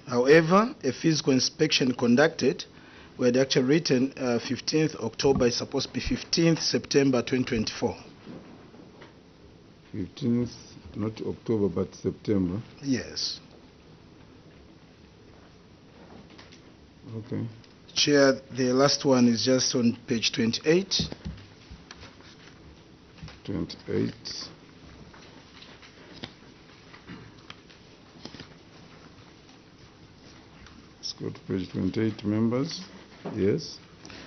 However, a physical inspection conducted where the actual written 15th October is supposed to be 15th September 2024. 15th, not October, but September. Yes. Okay. Chair, the last one is just on page 28. 28. Let's go to page 28, members. Yes.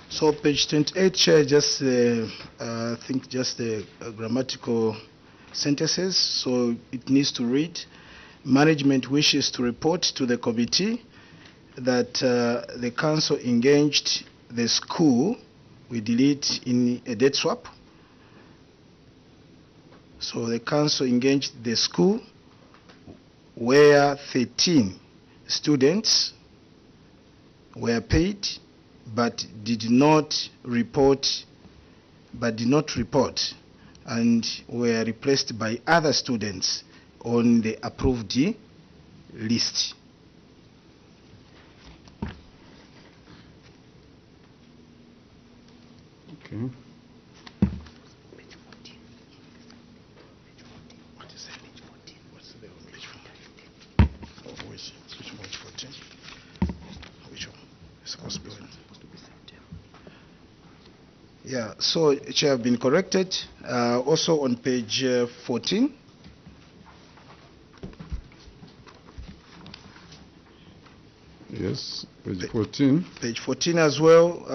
So page 28, Chair, just I think just the grammatical sentences. So it needs to read, management wishes to report to the committee that the council engaged the school, we delete in a date swap. So the council engaged the school where 13 students were paid but did not report and were replaced by other students on the approved list. Okay. What is that? Page 14. What's the page 14? Oh, which page 14? Which one? It's supposed to be when? Yeah, so Chair have been corrected. Also on page 14. Yes, page 14. Page 14 as well.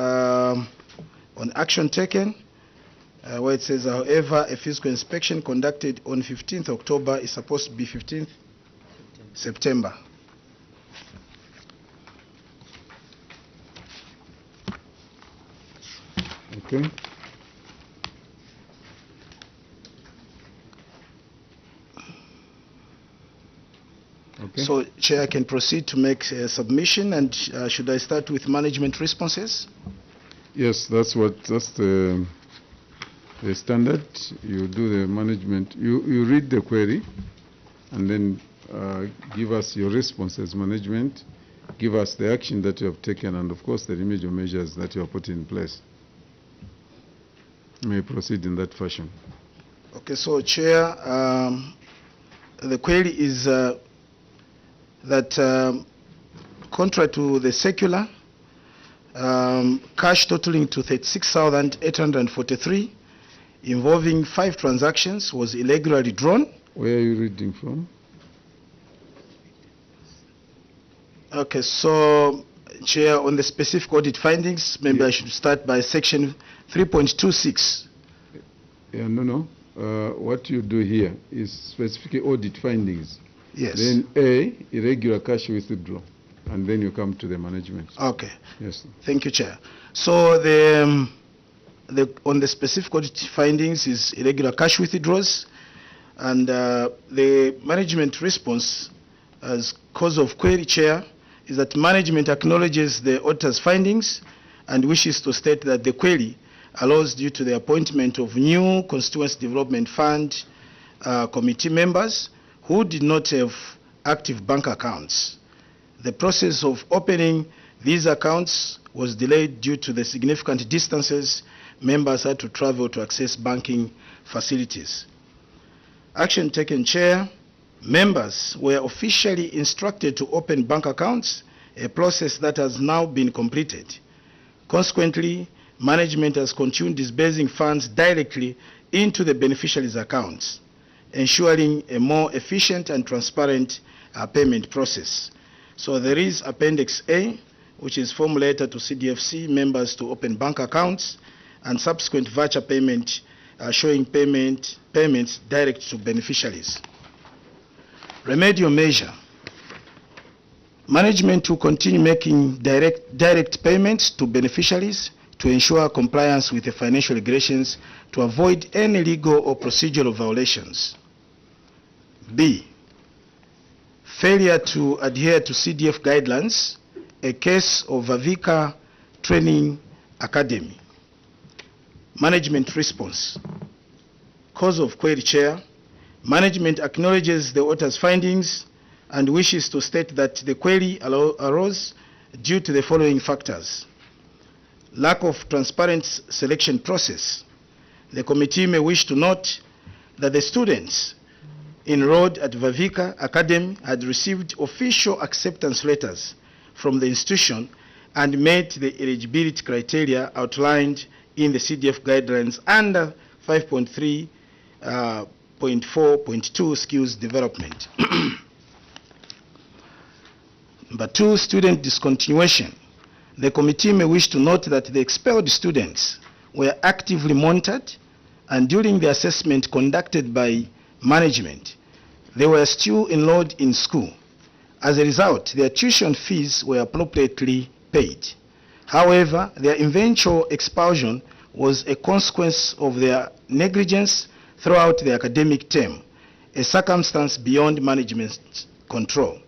On action taken, where it says, however, a physical inspection conducted on 15th October is supposed to be 15th September. Okay. Okay. So, Chair, I can proceed to make a submission, and should I start with management responses? Yes, that's the standard. You do the management. You read the query, and then give us your response as management. Give us the action that you have taken, and of course the remedial measures that you have put in place. You may proceed in that fashion. Okay, so Chair, the query is that contrary to the circular, cash totaling to 36,843 involving 5 transactions was irregularly drawn. Where are you reading from? Okay, so Chair, on the specific audit findings, maybe I should start by section 3.26. Yeah, no. What you do here is specific audit findings. Yes. Then A, irregular cash withdrawal, and then you come to the management. Okay. Yes. Thank you, Chair. So on the specific audit findings is irregular cash withdrawals, and the management response as cause of query, Chair, is that management acknowledges the auditor's findings and wishes to state that the query arose due to the appointment of new Constituency Development Fund committee members who did not have active bank accounts. The process of opening these accounts was delayed due to the significant distances members had to travel to access banking facilities. Action taken, Chair. Members were officially instructed to open bank accounts, a process that has now been completed. Consequently, management has continued disbursing funds directly into the beneficiaries' accounts, ensuring a more efficient and transparent payment process. So there is Appendix A, which is form letter to CDFC members to open bank accounts, and subsequent voucher payment showing payments direct to beneficiaries. Remedial measure. Management will continue making direct payments to beneficiaries to ensure compliance with the financial regulations to avoid any legal or procedural violations. B, failure to adhere to CDF guidelines, a case of Avika Training Academy. Management response. Cause of query, Chair. Management acknowledges the auditor's findings and wishes to state that the query arose due to the following factors: lack of transparent selection process. The committee may wish to note that the students enrolled at Vavika Academy had received official acceptance letters from the institution and met the eligibility criteria outlined in the CDF guidelines under 5.3.4.2 skills development. Number 2, student discontinuation. The committee may wish to note that the expelled students were actively monitored, and during the assessment conducted by management, they were still enrolled in school. As a result, their tuition fees were appropriately paid. However, their eventual expulsion was a consequence of their negligence throughout the academic term, a circumstance beyond management's control.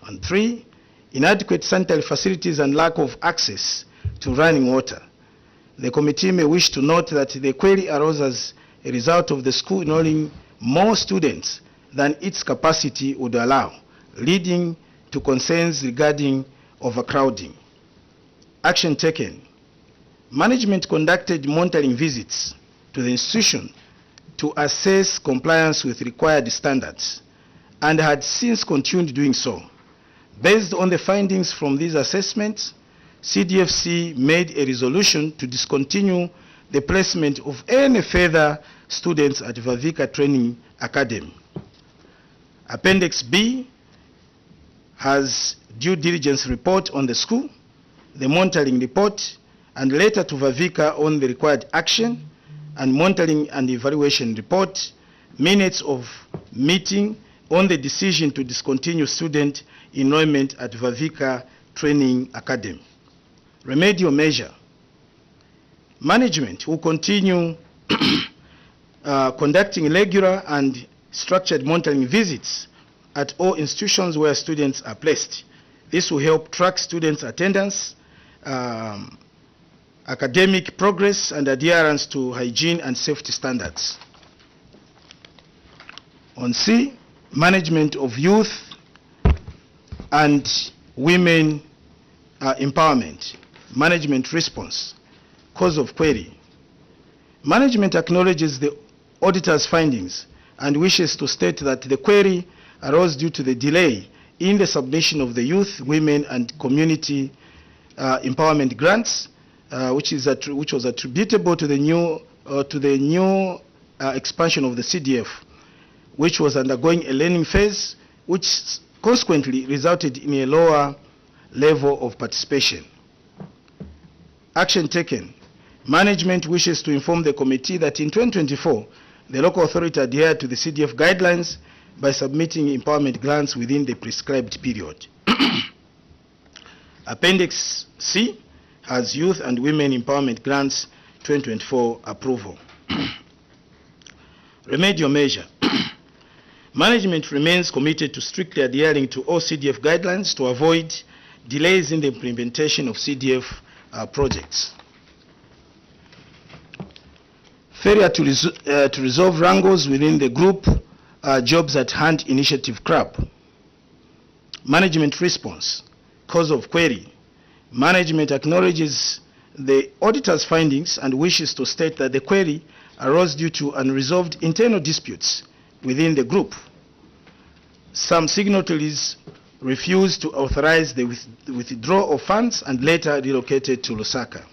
And 3, inadequate sanitary facilities and lack of access to running water. The committee may wish to note that the query arose as a result of the school enrolling more students than its capacity would allow, leading to concerns regarding overcrowding. Action taken. Management conducted monitoring visits to the institution to assess compliance with required standards and had since continued doing so. Based on the findings from these assessments, CDFC made a resolution to discontinue the placement of any further students at Vavika Training Academy. Appendix B has due diligence report on the school, the monitoring report, and letter to Vavika on the required action, and monitoring and evaluation report, minutes of meeting on the decision to discontinue student enrollment at Vavika Training Academy. Remedial measure. Management will continue conducting regular and structured monitoring visits at all institutions where students are placed. This will help track students' attendance, academic progress, and adherence to hygiene and safety standards. On C, management of youth and women empowerment. Management response. Cause of query. Management acknowledges the auditor's findings and wishes to state that the query arose due to the delay in the submission of the youth, women, and community empowerment grants, which was attributable to the new expansion of the CDF, which was undergoing a learning phase, which consequently resulted in a lower level of participation. Action taken. Management wishes to inform the committee that in 2024, the local authority adhered to the CDF guidelines by submitting empowerment grants within the prescribed period. Appendix C has youth and women empowerment grants 2024 approval. Remedial measure. Management remains committed to strictly adhering to all CDF guidelines to avoid delays in the implementation of CDF projects. Failure to resolve wrangles within the group Jobs at Hand Initiative CRAB. Management response. Cause of query. Management acknowledges the auditor's findings and wishes to state that the query arose due to unresolved internal disputes within the group. Some signatories refused to authorize the withdrawal of funds and later relocated to Lusaka.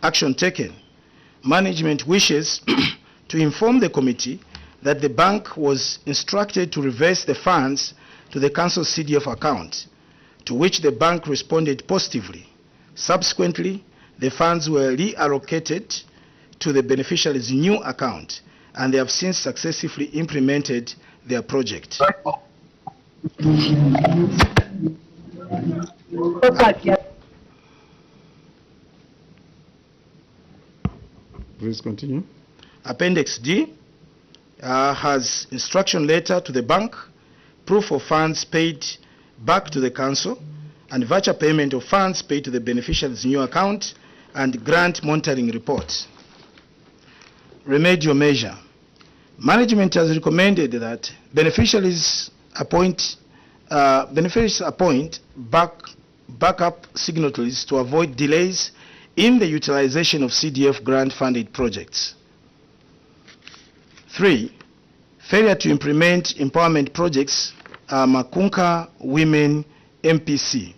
Action taken. Management wishes to inform the committee that the bank was instructed to reverse the funds to the council's CDF account, to which the bank responded positively. Subsequently, the funds were reallocated to the beneficiary's new account, and they have since successfully implemented their project. Please continue. Appendix D has instruction letter to the bank, proof of funds paid back to the council, and voucher payment of funds paid to the beneficiary's new account, and grant monitoring reports. Remedial measure. Management has recommended that beneficiaries appoint beneficiaries appoint backup signatories to avoid delays in the utilization of CDF grant-funded projects. 3, failure to implement empowerment projects, Makunka Women MPC,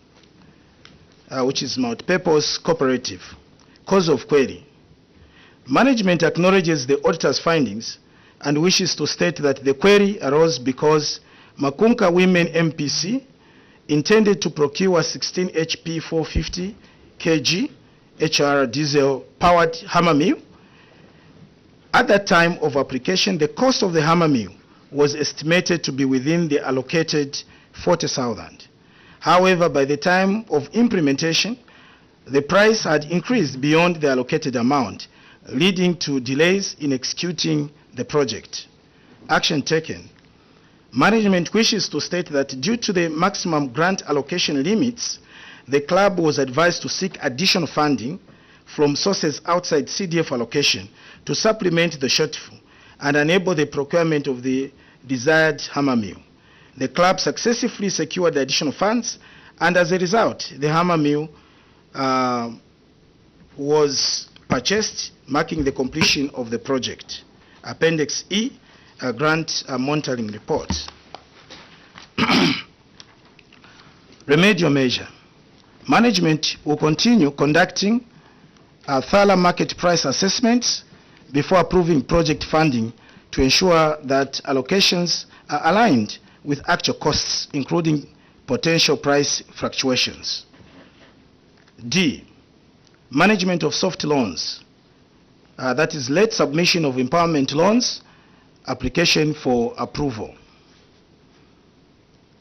which is multi-purpose cooperative. Cause of query. Management acknowledges the auditor's findings and wishes to state that the query arose because Makunka Women MPC intended to procure 16 HP 450 kg HR diesel-powered hammer mill. At that time of application, the cost of the hammer mill was estimated to be within the allocated 40,000. However, by the time of implementation, the price had increased beyond the allocated amount, leading to delays in executing the project. Action taken. Management wishes to state that due to the maximum grant allocation limits, the club was advised to seek additional funding from sources outside CDF allocation to supplement the shortfall and enable the procurement of the desired hammer mill. The club successfully secured the additional funds, and as a result, the hammer mill was purchased, marking the completion of the project. Appendix E, grant monitoring report. Remedial measure. Management will continue conducting thorough market price assessments before approving project funding to ensure that allocations are aligned with actual costs, including potential price fluctuations. D, management of soft loans. That is late submission of empowerment loans, application for approval.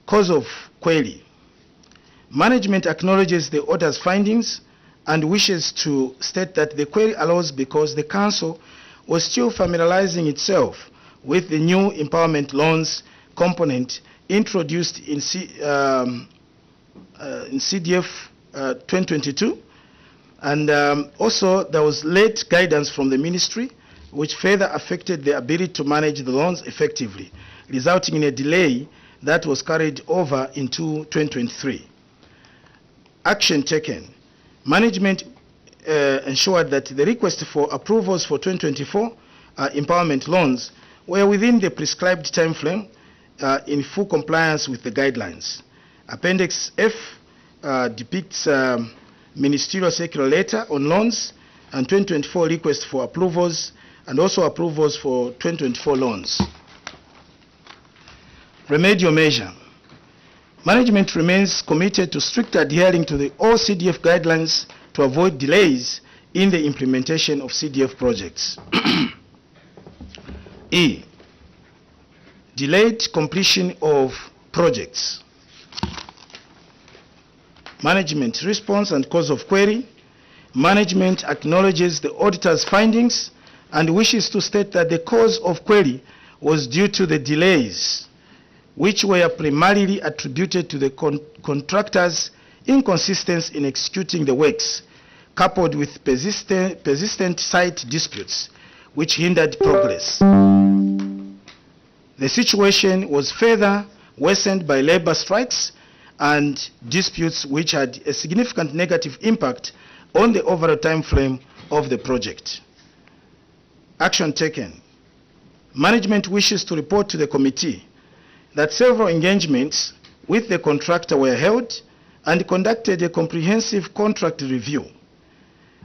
Cause of query. Management acknowledges the auditor's findings and wishes to state that the query arose because the council was still familiarizing itself with the new empowerment loans component introduced in CDF 2022, and also there was late guidance from the ministry which further affected the ability to manage the loans effectively, resulting in a delay that was carried over into 2023. Action taken. Management ensured that the request for approvals for 2024 empowerment loans were within the prescribed time frame in full compliance with the guidelines. Appendix F depicts ministerial circular letter on loans and 2024 request for approvals and also approvals for 2024 loans. Remedial measure. Management remains committed to strict adhering to the all CDF guidelines to avoid delays in the implementation of CDF projects. E, delayed completion of projects. Management response and cause of query. Management acknowledges the auditor's findings and wishes to state that the cause of query was due to the delays, which were primarily attributed to the contractor's inconsistency in executing the works, coupled with persistent site disputes, which hindered progress. The situation was further worsened by labor strikes and disputes which had a significant negative impact on the overall time frame of the project. Action taken. Management wishes to report to the committee that several engagements with the contractor were held and conducted a comprehensive contract review.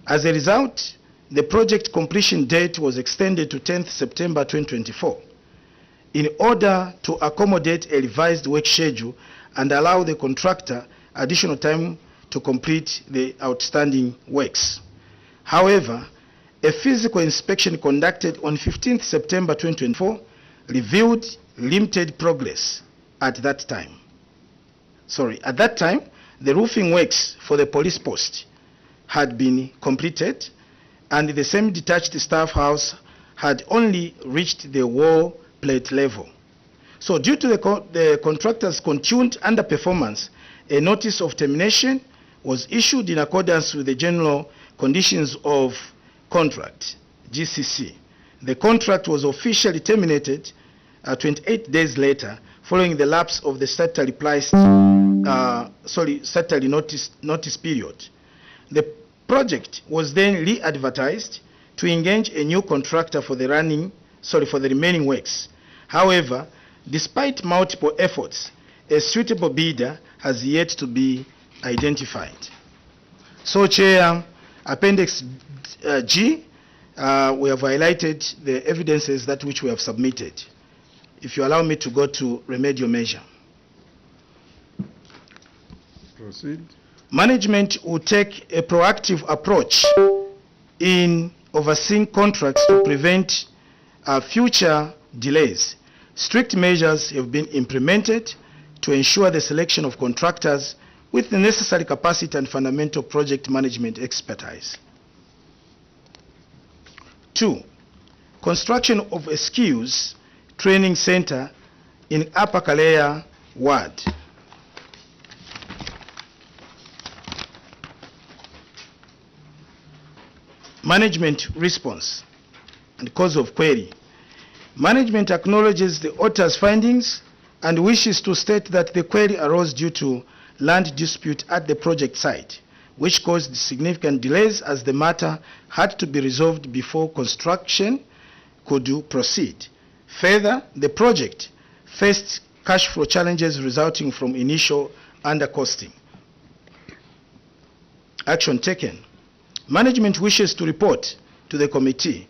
As a result, the project completion date was extended to 10th September 2024 in order to accommodate a revised work schedule and allow the contractor additional time to complete the outstanding works. However, a physical inspection conducted on 15th September 2024 revealed limited progress at that time. At that time, the roofing works for the police post had been completed and the semi-detached staff house had only reached the wall plate level. So due to the contractor's continued underperformance, a notice of termination was issued in accordance with the general conditions of contract, GCC. The contract was officially terminated 28 days later following the lapse of the statutory notice period. The project was then re-advertised to engage a new contractor for the remaining works. However, despite multiple efforts, a suitable bidder has yet to be identified. So, Chair, Appendix G, we have highlighted the evidences that which we have submitted. If you allow me to go to remedial measure. Proceed. Management will take a proactive approach in overseeing contracts to prevent future delays. Strict measures have been implemented to ensure the selection of contractors with the necessary capacity and fundamental project management expertise. 2, construction of a skills training center in Upper Kalea Ward. Management response and cause of query. Management acknowledges the auditor's findings and wishes to state that the query arose due to land dispute at the project site, which caused significant delays as the matter had to be resolved before construction could proceed. Further, the project faced cash flow challenges resulting from initial undercosting. Action taken. Management wishes to report to the committee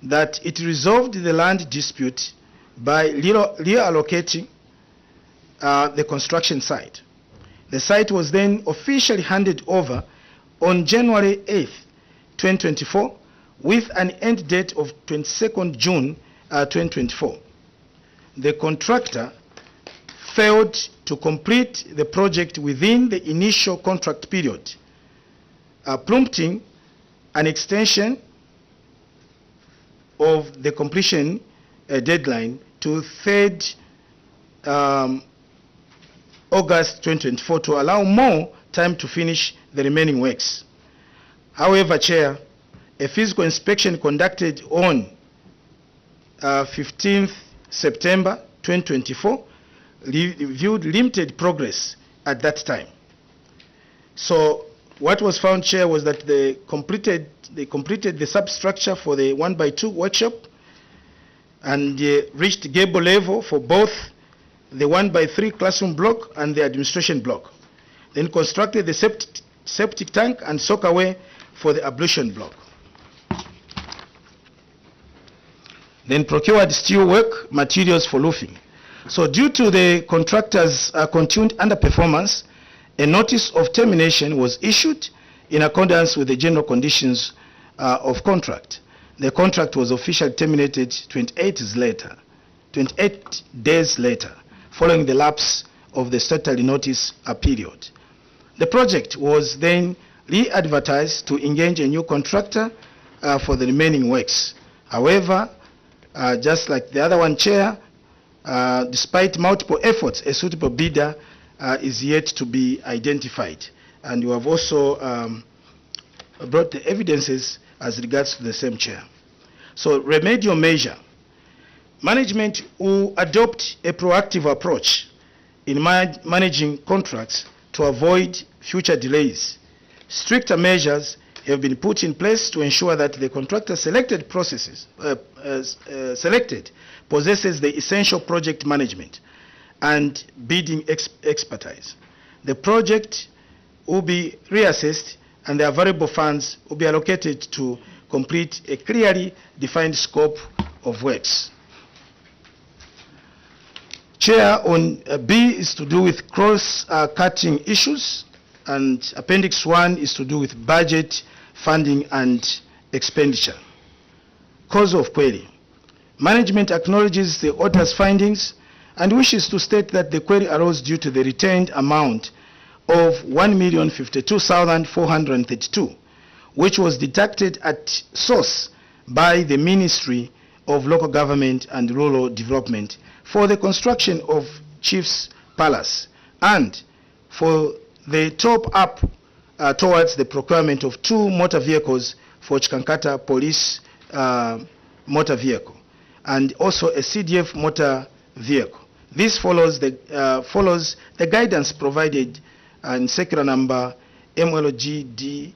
that it resolved the land dispute by reallocating the construction site. The site was then officially handed over on January 8th, 2024, with an end date of 22nd June 2024. The contractor failed to complete the project within the initial contract period, prompting an extension of the completion deadline to 3rd August 2024 to allow more time to finish the remaining works. However, Chair, a physical inspection conducted on 15th September 2024 reviewed limited progress at that time. So what was found, Chair, was that they completed the substructure for the 1x2 workshop and reached gable level for both the 1x3 classroom block and the administration block. Then constructed the septic tank and soakaway for the ablution block. Then procured steel work materials for roofing. So due to the contractor's continued underperformance, a notice of termination was issued in accordance with the general conditions of contract. The contract was officially terminated 28 days later, following the lapse of the statutory notice period. The project was then re-advertised to engage a new contractor for the remaining works. However, just like the other one, Chair, despite multiple efforts, a suitable bidder is yet to be identified. And you have also brought the evidences as regards to the same, Chair. So, remedial measure. Management will adopt a proactive approach in managing contracts to avoid future delays. Stricter measures have been put in place to ensure that the contractor selected possesses the essential project management and bidding expertise. The project will be reassessed and the available funds will be allocated to complete a clearly defined scope of works. Chair, on B is to do with cross-cutting issues, and Appendix 1 is to do with budget, funding, and expenditure. Cause of query. Management acknowledges the auditor's findings and wishes to state that the query arose due to the retained amount of 1,052,432, which was deducted at source by the Ministry of Local Government and Rural Development for the construction of Chief's Palace and for the top-up towards the procurement of 2 motor vehicles for CHIKANKATA police motor vehicle and also a CDF motor vehicle. This follows the guidance provided in circular number MLG-RD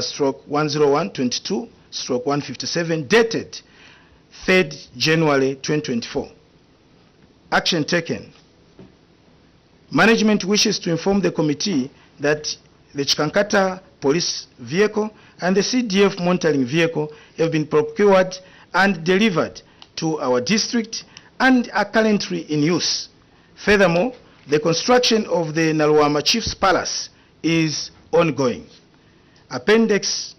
stroke 10122 stroke 157 dated 3rd January 2024. Action taken. Management wishes to inform the committee that the CHIKANKATA police vehicle and the CDF monitoring vehicle have been procured and delivered to our district and are currently in use. Furthermore, the construction of the Nalwama Chief's Palace is ongoing. Appendix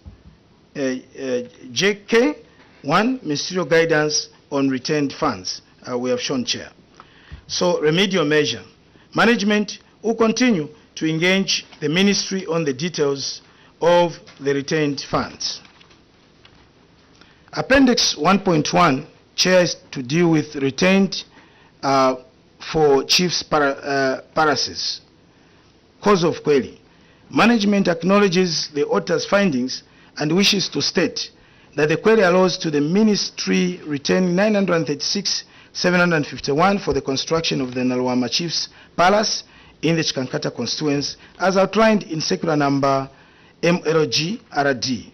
JK 1, Ministerial Guidance on Retained Funds, we have shown, Chair. So, remedial measure. Management will continue to engage the ministry on the details of the retained funds. Appendix 1.1, Chair, is to deal with retained for Chief's palaces. Cause of query. Management acknowledges the author's findings and wishes to state that the query allows to the ministry retain 936,751 for the construction of the Nalwama Chief's Palace in the CHIKANKATA constituents as outlined in circular number MLG-RD,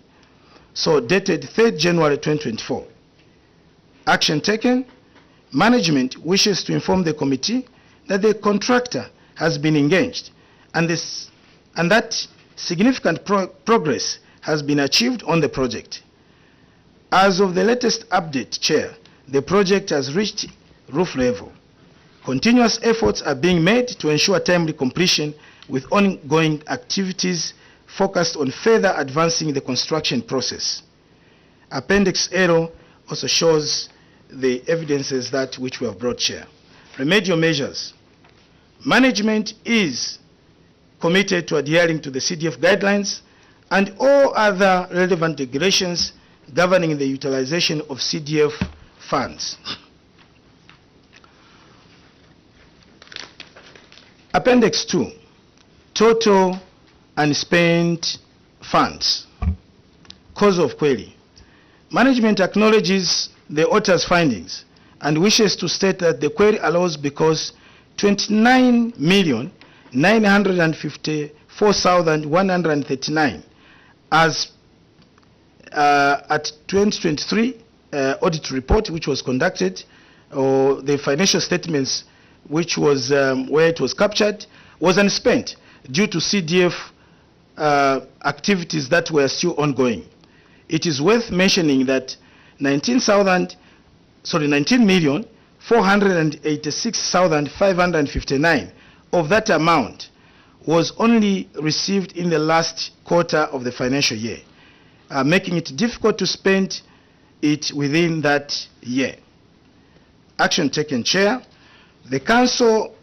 so dated 3rd January 2024. Action taken. Management wishes to inform the committee that the contractor has been engaged and that significant progress has been achieved on the project. As of the latest update, Chair, the project has reached roof level. Continuous efforts are being made to ensure timely completion with ongoing activities focused on further advancing the construction process. Appendix L also shows the evidences that which we have brought, Chair. Remedial measures. Management is committed to adhering to the CDF guidelines and all other relevant regulations governing the utilization of CDF funds. Appendix 2, total unspent funds. Cause of query. Management acknowledges the author's findings and wishes to state that the query allows because 29,954,139 as at 2023 audit report which was conducted, or the financial statements which was where it was captured, was unspent due to CDF activities that were still ongoing. It is worth mentioning that 19,486,559 of that amount was only received in the last quarter of the financial year, making it difficult to spend it within that year. Action taken, Chair. The Council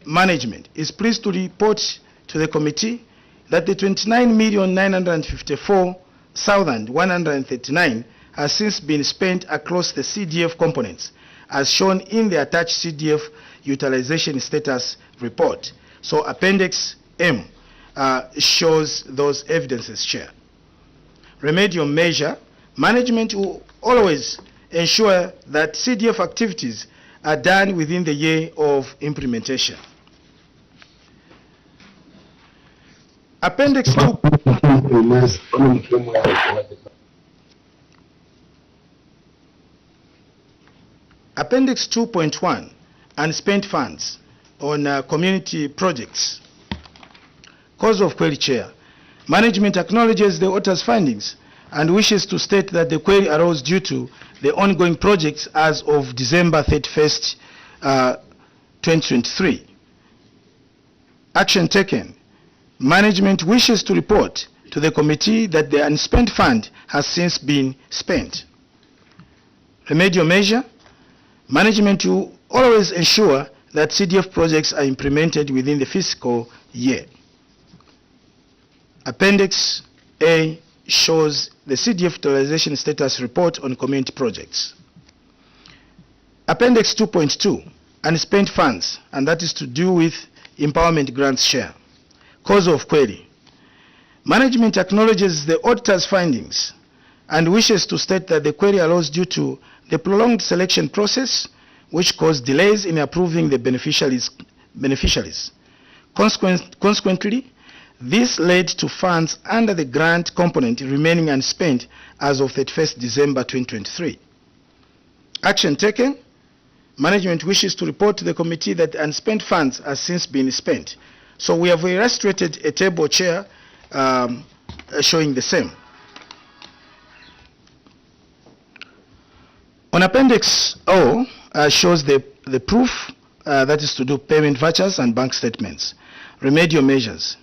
Management is pleased to report to the committee that the 29,954,139 has since been spent across the CDF components, as shown in the attached CDF utilization status report. So Appendix M shows those evidences, Chair. Remedial measure. Management will always ensure that CDF activities are done within the year of implementation. Appendix 2. Appendix 2.1, unspent funds on community projects. Cause of query, Chair. Management acknowledges the author's findings and wishes to state that the query arose due to the ongoing projects as of December 31st, 2023. Action taken. Management wishes to report to the committee that the unspent fund has since been spent. Remedial measure. Management will always ensure that CDF projects are implemented within the fiscal year. Appendix A shows the CDF utilization status report on community projects. Appendix 2.2, unspent funds, and that is to do with empowerment grants share. Cause of query. Management acknowledges the auditor's findings and wishes to state that the query arose due to the prolonged selection process which caused delays in approving the beneficiaries. Consequently, this led to funds under the grant component remaining unspent as of 31st December 2023. Action taken. Management wishes to report to the committee that unspent funds have since been spent. So we have illustrated a table, Chair, showing the same. On Appendix O shows the proof, that is to do payment vouchers and bank statements. Remedial measures.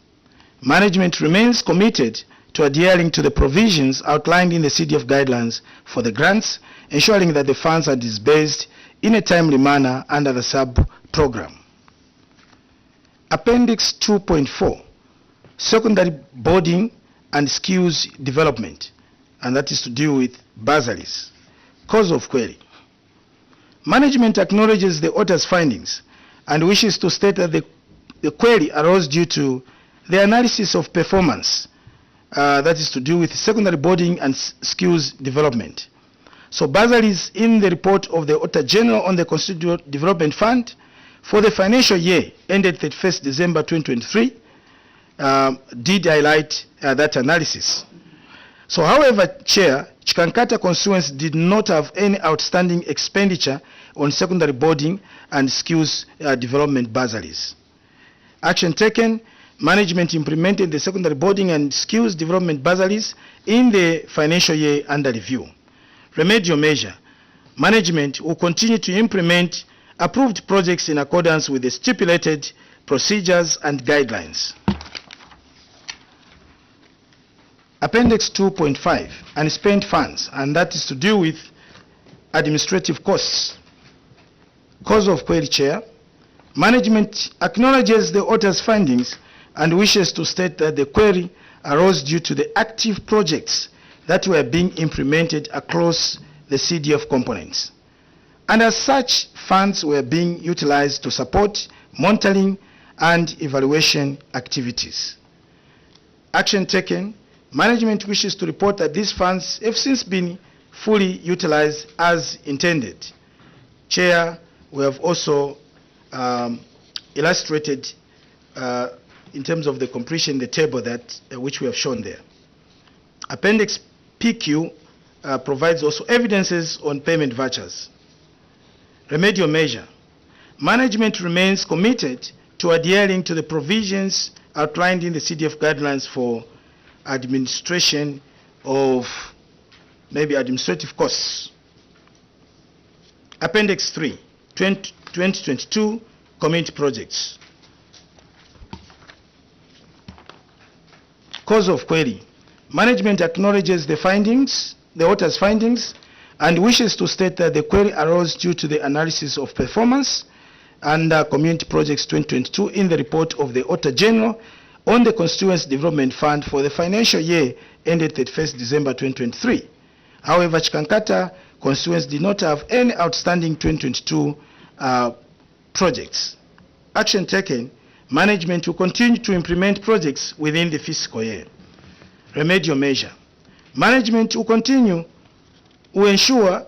Management remains committed to adhering to the provisions outlined in the CDF guidelines for the grants, ensuring that the funds are disbursed in a timely manner under the sub-program. Appendix 2.4, secondary boarding and skills development, and that is to do with bursaries. Cause of query. Management acknowledges the auditor's findings and wishes to state that the query arose due to the analysis of performance, that is to do with secondary boarding and skills development. So bursaries in the report of the Auditor General on the Constituent Development Fund for the financial year ended 31st December 2023 did highlight that analysis. So however, Chair, CHIKANKATA constituents did not have any outstanding expenditure on secondary boarding and skills development bursaries. Action taken. Management implemented the secondary boarding and skills development bursaries in the financial year under review. Remedial measure. Management will continue to implement approved projects in accordance with the stipulated procedures and guidelines. Appendix 2.5, unspent funds, and that is to do with administrative costs. Cause of query, Chair. Management acknowledges the auditor's findings and wishes to state that the query arose due to the active projects that were being implemented across the CDF components. And as such, funds were being utilized to support monitoring and evaluation activities. Action taken. Management wishes to report that these funds have since been fully utilized as intended. Chair, we have also illustrated in terms of the completion, the table that which we have shown there. Appendix PQ provides also evidences on payment vouchers. Remedial measure. Management remains committed to adhering to the provisions outlined in the CDF guidelines for administration of maybe administrative costs. Appendix 3, 2022 community projects. Cause of query. Management acknowledges the findings, the auditor's findings, and wishes to state that the query arose due to the analysis of performance under Community Projects 2022 in the report of the Auditor General on the Constituency Development Fund for the financial year ended 31st December 2023. However, CHIKANKATA constituents did not have any outstanding 2022 projects. Action taken. Management will continue to implement projects within the fiscal year. Remedial measure. Management will continue to ensure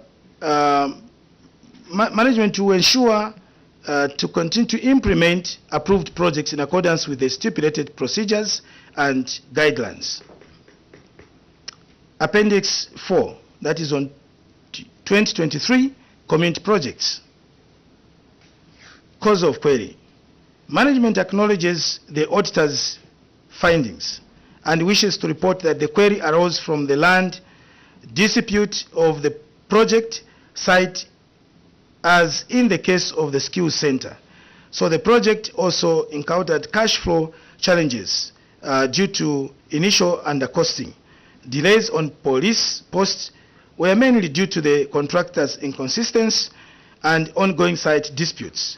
to continue to implement approved projects in accordance with the stipulated procedures and guidelines. Appendix 4, that is on 2023 community projects. Cause of query. Management acknowledges the auditor's findings and wishes to report that the query arose from the land dispute of the project site, as in the case of the skills center. So the project also encountered cash flow challenges due to initial undercosting. Delays on police posts were mainly due to the contractor's inconsistency and ongoing site disputes.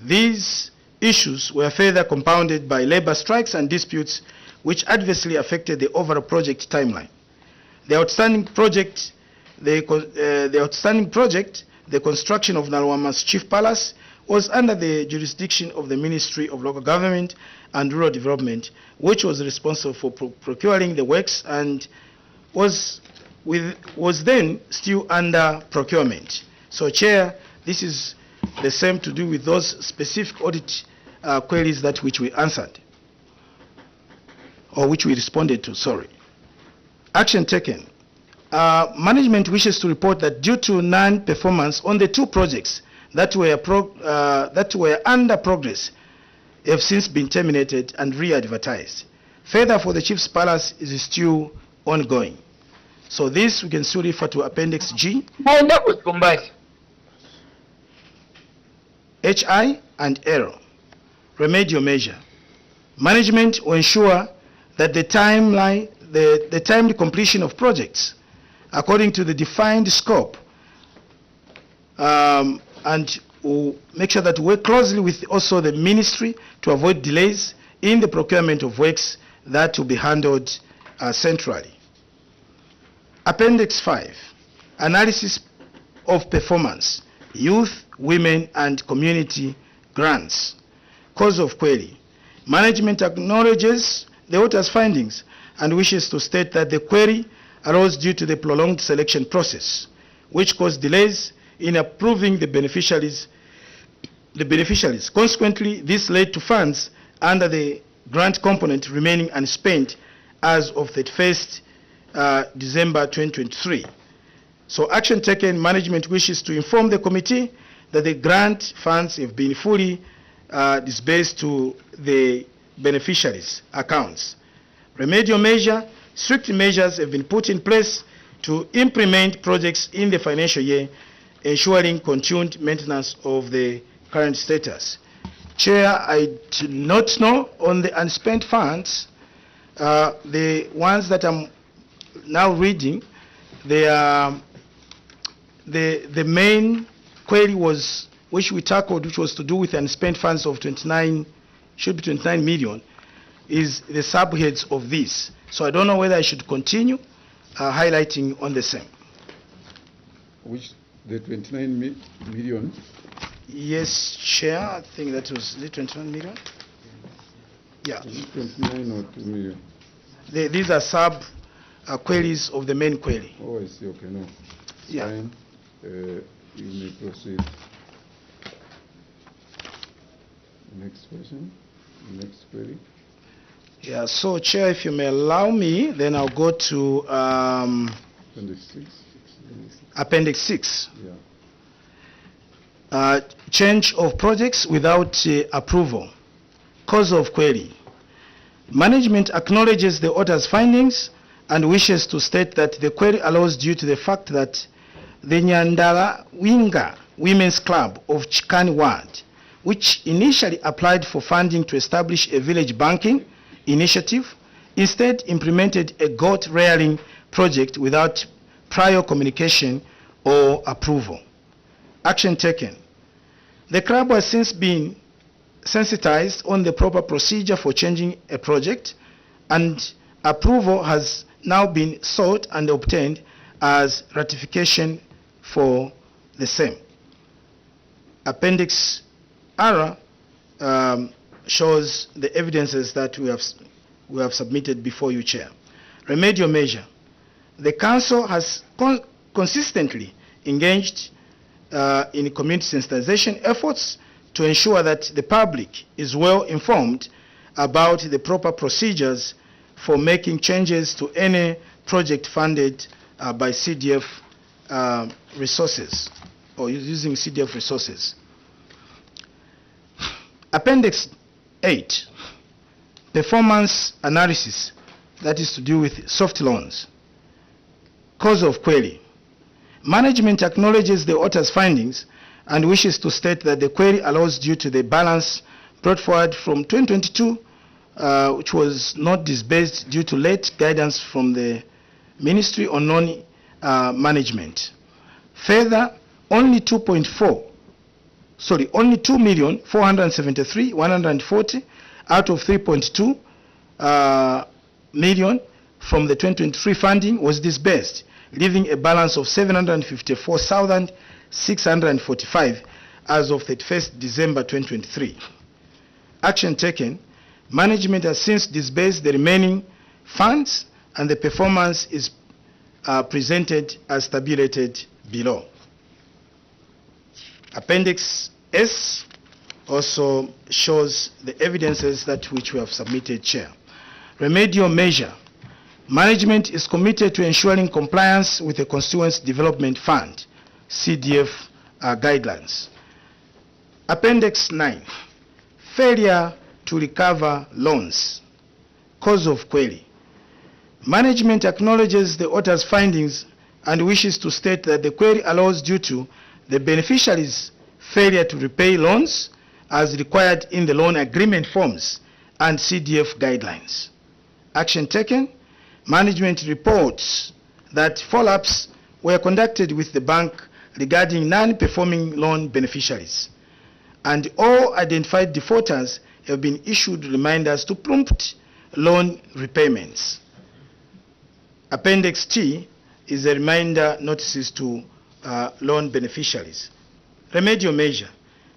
These issues were further compounded by labor strikes and disputes which adversely affected the overall project timeline. The outstanding project, the construction of Nalwama's Chief Palace, was under the jurisdiction of the Ministry of Local Government and Rural Development, which was responsible for procuring the works and was then still under procurement. So, Chair, this is the same to do with those specific audit queries that which we answered, or which we responded to, sorry. Action taken. Management wishes to report that due to non-performance on the 2 projects that were under progress have since been terminated and re-advertised. Further, for the Chief's Palace is still ongoing. So this we can still refer to Appendix G, HI, and L. Remedial measure. Management will ensure that the timed completion of projects according to the defined scope, and will make sure that we work closely with also the ministry to avoid delays in the procurement of works that will be handled centrally. Appendix 5, analysis of performance, youth, women, and community grants. Cause of query. Management acknowledges the auditor's findings and wishes to state that the query arose due to the prolonged selection process, which caused delays in approving the beneficiaries. Consequently, this led to funds under the grant component remaining unspent as of 31st December 2023. So action taken, management wishes to inform the committee that the grant funds have been fully disbursed to the beneficiaries' accounts. Remedial measure, strict measures have been put in place to implement projects in the financial year, ensuring continued maintenance of the current status. Chair, I do not know on the unspent funds, the ones that I'm now reading, the main query was, which we tackled, which was to do with unspent funds of 29 million, is the subheads of this. So I don't know whether I should continue highlighting on the same. Which, the 29 million? Yes, Chair, I think that was the 29 million. Yeah. Is it 29 or 2 million? These are sub queries of the main query. Oh, I see, okay, no. Yeah. Fine. You may proceed. Next question, next query. Yeah, so Chair, if you may allow me, then I'll go to Appendix 6. Appendix 6. Yeah. Change of projects without approval. Cause of query. Management acknowledges the auditor's findings and wishes to state that the query arose due to the fact that the Nyandala Winga Women's Club of Chikani Ward, which initially applied for funding to establish a village banking initiative, instead implemented a goat rearing project without prior communication or approval. Action taken. The club has since been sensitized on the proper procedure for changing a project, and approval has now been sought and obtained as ratification for the same. Appendix R shows the evidences that we have submitted before you, Chair. Remedial measure. The Council has consistently engaged in community sensitization efforts to ensure that the public is well informed about the proper procedures for making changes to any project funded by CDF resources, or using CDF resources. Appendix 8, performance analysis, that is to do with soft loans. Cause of query. Management acknowledges the auditor's findings and wishes to state that the query arose due to the balance brought forward from 2022, which was not disbursed due to late guidance from the Ministry on non-management. Further, only 2,473,140 out of 3.2 million from the 2023 funding was disbursed, leaving a balance of 754,645 as of 31st December 2023. Action taken. Management has since disbursed the remaining funds, and the performance is presented as tabulated below. Appendix S also shows the evidences that which we have submitted, Chair. Remedial measure. Management is committed to ensuring compliance with the Constituency Development Fund, CDF guidelines. Appendix 9, failure to recover loans. Cause of query. Management acknowledges the author's findings and wishes to state that the query arose due to the beneficiary's failure to repay loans as required in the loan agreement forms and CDF guidelines. Action taken. Management reports that follow-ups were conducted with the bank regarding non-performing loan beneficiaries, and all identified defaulters have been issued reminders to prompt loan repayments. Appendix T is a reminder notices to loan beneficiaries. Remedial measure.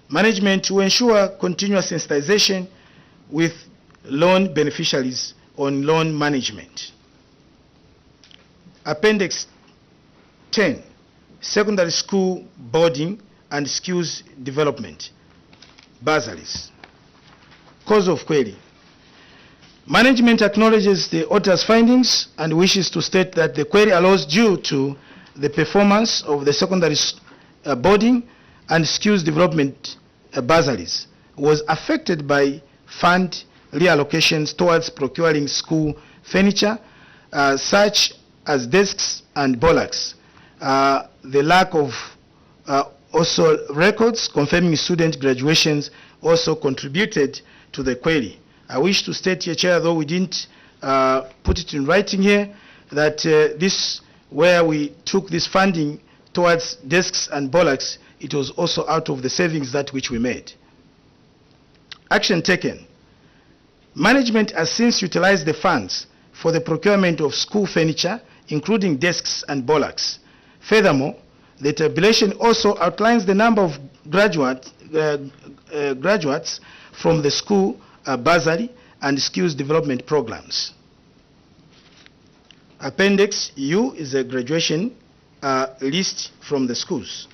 Management will ensure continuous sensitization with loan beneficiaries on loan management. Appendix 10, secondary school boarding and skills development, bursaries. Cause of query. Management acknowledges the author's findings and wishes to state that the query arose due to the performance of the secondary boarding and skills development bursaries was affected by fund reallocations towards procuring school furniture, such as desks and bollocks. The lack of also records confirming student graduations also contributed to the query. I wish to state here, Chair, though we didn't put it in writing here, that this, where we took this funding towards desks and bollocks, it was also out of the savings that which we made. Action taken. Management has since utilized the funds for the procurement of school furniture, including desks and bollocks. Furthermore, the tabulation also outlines the number of graduates from the school bursary and skills development programs. Appendix U is a graduation list from the schools.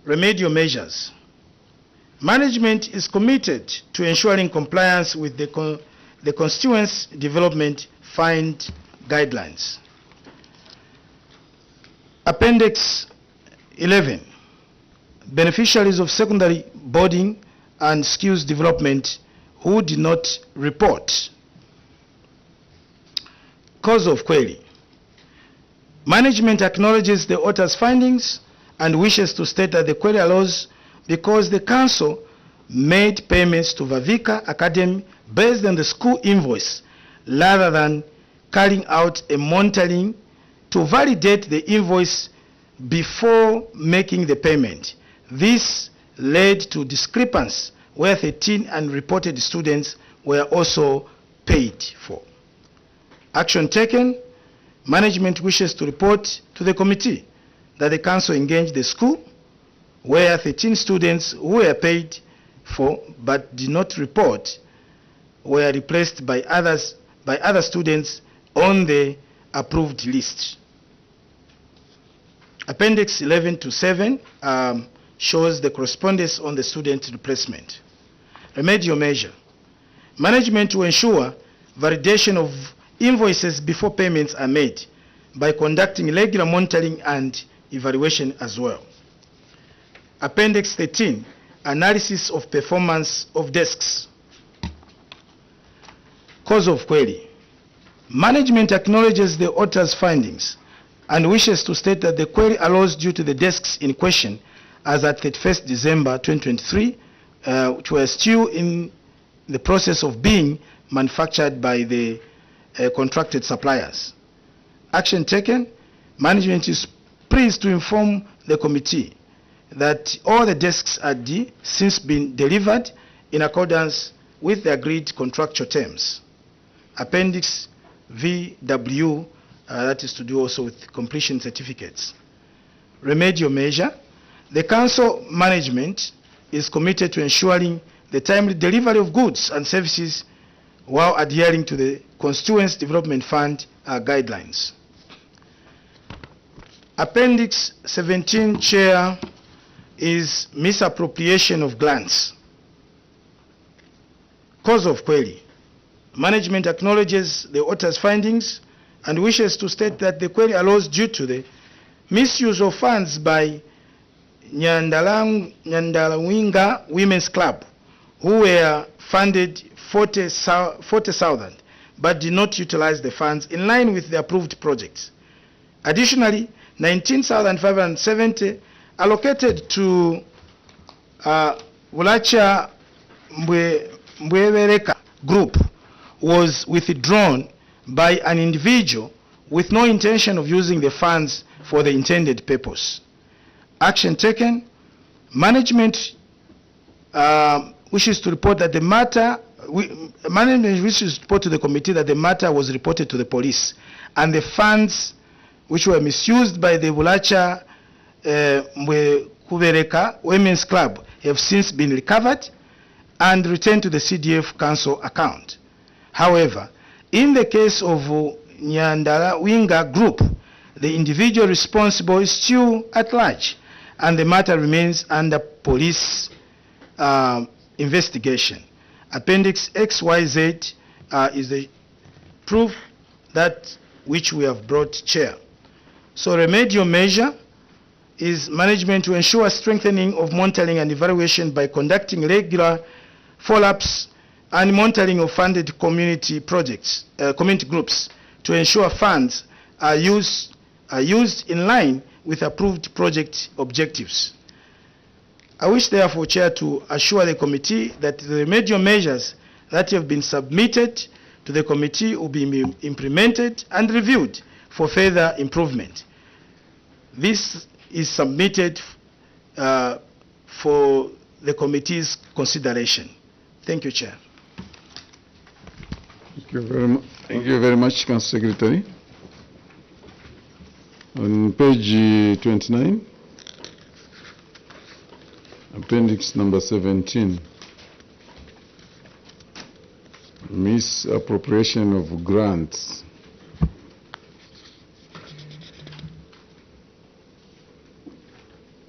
Remedial measures. Management is committed to ensuring compliance with the Constituency Development Fund guidelines. Appendix 11, beneficiaries of secondary boarding and skills development who did not report. Cause of query. Management acknowledges the author's findings and wishes to state that the query arose because the council made payments to Vavika Academy based on the school invoice rather than carrying out a monitoring to validate the invoice before making the payment. This led to discrepancy where 13 unreported students were also paid for. Action taken. Management wishes to report to the committee that the council engaged the school where 13 students who were paid for but did not report were replaced by other students on the approved list. Appendix 11 to 7 shows the correspondence on the student replacement. Remedial measure. Management will ensure validation of invoices before payments are made by conducting regular monitoring and evaluation as well. Appendix 13, analysis of performance of desks. Cause of query. Management acknowledges the author's findings and wishes to state that the query arose due to the desks in question as at 31st December 2023, which were still in the process of being manufactured by the contracted suppliers. Action taken. Management is pleased to inform the committee that all the desks are since been delivered in accordance with the agreed contractual terms. Appendix VW, that is to do also with completion certificates. Remedial measure. The council management is committed to ensuring the timely delivery of goods and services while adhering to the Constituency Development Fund guidelines. Appendix 17, Chair, is misappropriation of grants. Cause of query. Management acknowledges the author's findings and wishes to state that the query arose due to the misuse of funds by Nyandalawinga Women's Club, who were funded 40,000 but did not utilize the funds in line with the approved projects. Additionally, 19,570 allocated to Wulacha Mbwebereka group was withdrawn by an individual with no intention of using the funds for the intended purpose. Action taken. Management wishes to report that the matter, management wishes to report to the committee that the matter was reported to the police and the funds which were misused by the Wulacha Mbwebereka Women's Club have since been recovered and returned to the CDF Council account. However, in the case of Nyandalawinga Group, the individual responsible is still at large and the matter remains under police investigation. Appendix XYZ is the proof that which we have brought, Chair. So remedial measure is management to ensure strengthening of monitoring and evaluation by conducting regular follow-ups and monitoring of funded community projects, community groups, to ensure funds are used in line with approved project objectives. I wish, therefore, Chair, to assure the committee that the remedial measures that have been submitted to the committee will be implemented and reviewed for further improvement. This is submitted for the committee's consideration. Thank you, Chair. Thank you very much, Council Secretary. On page 29, appendix number 17, misappropriation of grants.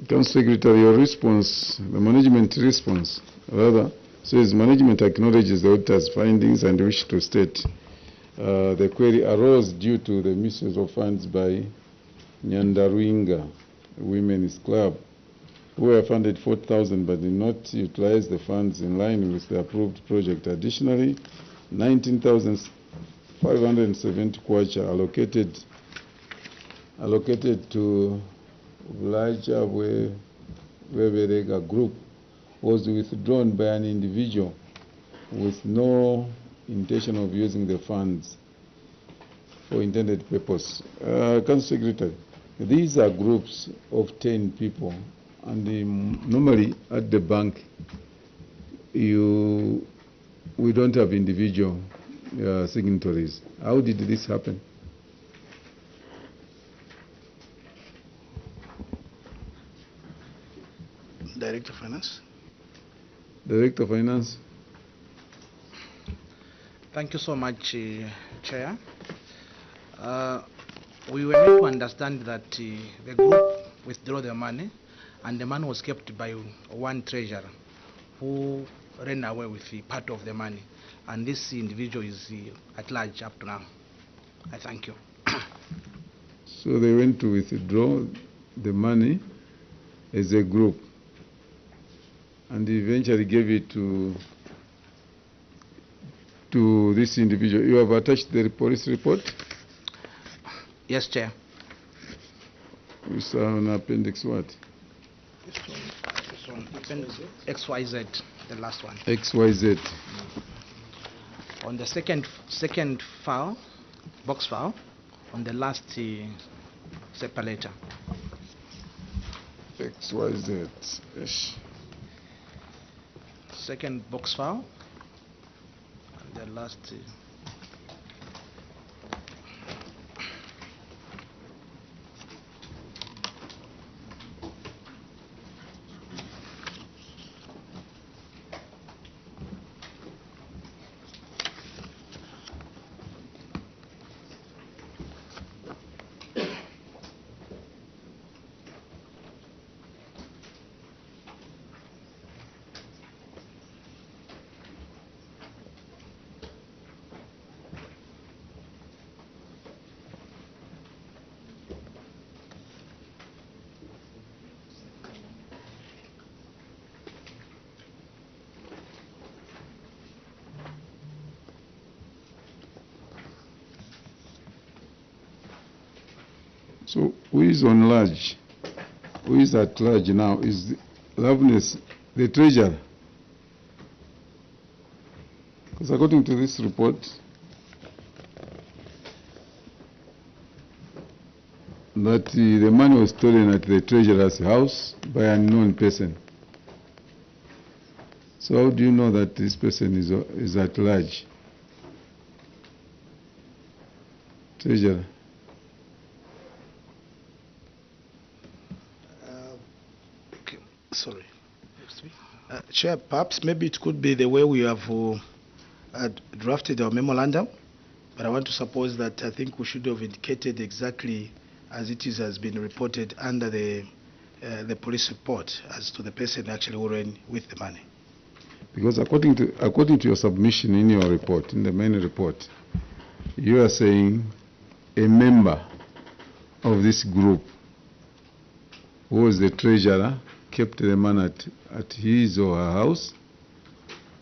Council Secretary, your response, the management response, rather, says management acknowledges the auditor's findings and wish to state the query arose due to the misuse of funds by Nyandalawinga Women's Club, who were funded 4,000 but did not utilize the funds in line with the approved project. Additionally, 19,570 kwacha allocated to Wulacha Mbwebereka group was withdrawn by an individual with no intention of using the funds for intended purpose. Council Secretary, these are groups of 10 people, and normally at the bank, we don't have individual signatories. How did this happen? Director of Finance. Director of Finance. Thank you so much, Chair. We were made to understand that the group withdrew the money and the money was kept by one treasurer who ran away with part of the money, and this individual is at large up to now. I thank you. So they went to withdraw the money as a group and eventually gave it to this individual. You have attached the police report? Yes, Chair. It's on appendix what? This one, appendix XYZ, the last one. XYZ. On the second file, box file, on the last separator. XYZ. Yes. Second box file, and the last. So who is on large? Who is at large now? Is Loveness the treasurer? Because according to this report, that the money was stolen at the treasurer's house by an unknown person. So how do you know that this person is at large? Treasurer. Okay, sorry. Chair, perhaps maybe it could be the way we have drafted our memorandum, but I want to suppose that I think we should have indicated exactly as it has been reported under the police report as to the person actually who ran with the money. Because according to your submission in your report, in the main report, you are saying a member of this group who was the treasurer kept the man at his or her house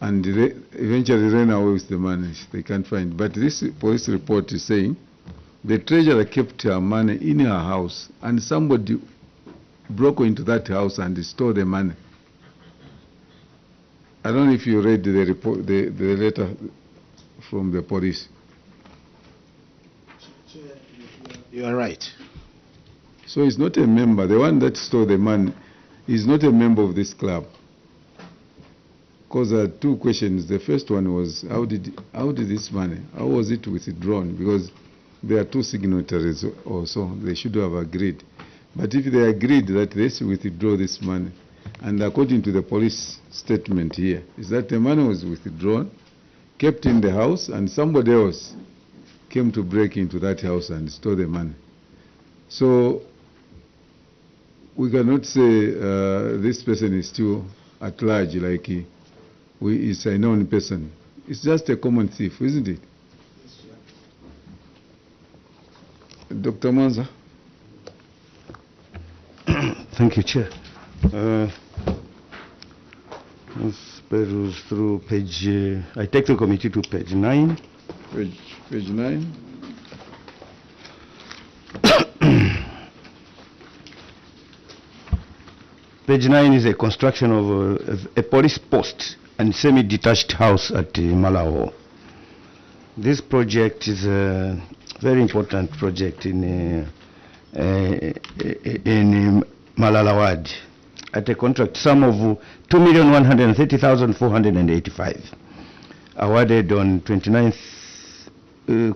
and eventually ran away with the money. They can't find. But this police report is saying the treasurer kept her money in her house and somebody broke into that house and stole the money. I don't know if you read the report, the letter from the police. You are right. So he's not a member. The one that stole the money is not a member of this club. Because there are two questions. The first one was how did this money, how was it withdrawn? Because there are two signatories also. They should have agreed. But if they agreed that they should withdraw this money, and according to the police statement here, is that the money was withdrawn, kept in the house, and somebody else came to break into that house and stole the money. So we cannot say this person is still at large, like it's a known person. It's just a common thief, isn't it? Dr. Manza. Thank you, Chair. Let's peruse through page. I take the committee to page 9. Page 9. Page 9 is a construction of a police post and semi-detached house at Malawi. This project is a very important project in Malalawad at a contract sum of 2,130,485, awarded on 29th,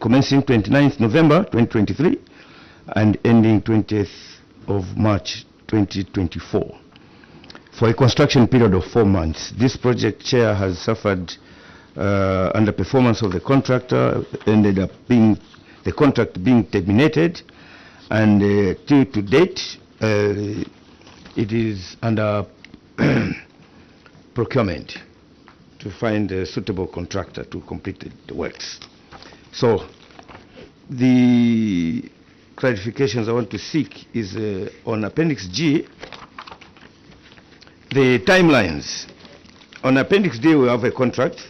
commencing 29th November 2023 and ending 20th of March 2024 for a construction period of 4 months. This project, Chair, has suffered underperformance of the contractor, ended up being the contract being terminated, and till to date it is under procurement to find a suitable contractor to complete the works. So the clarifications I want to seek is on Appendix G, the timelines. On Appendix D we have a contract.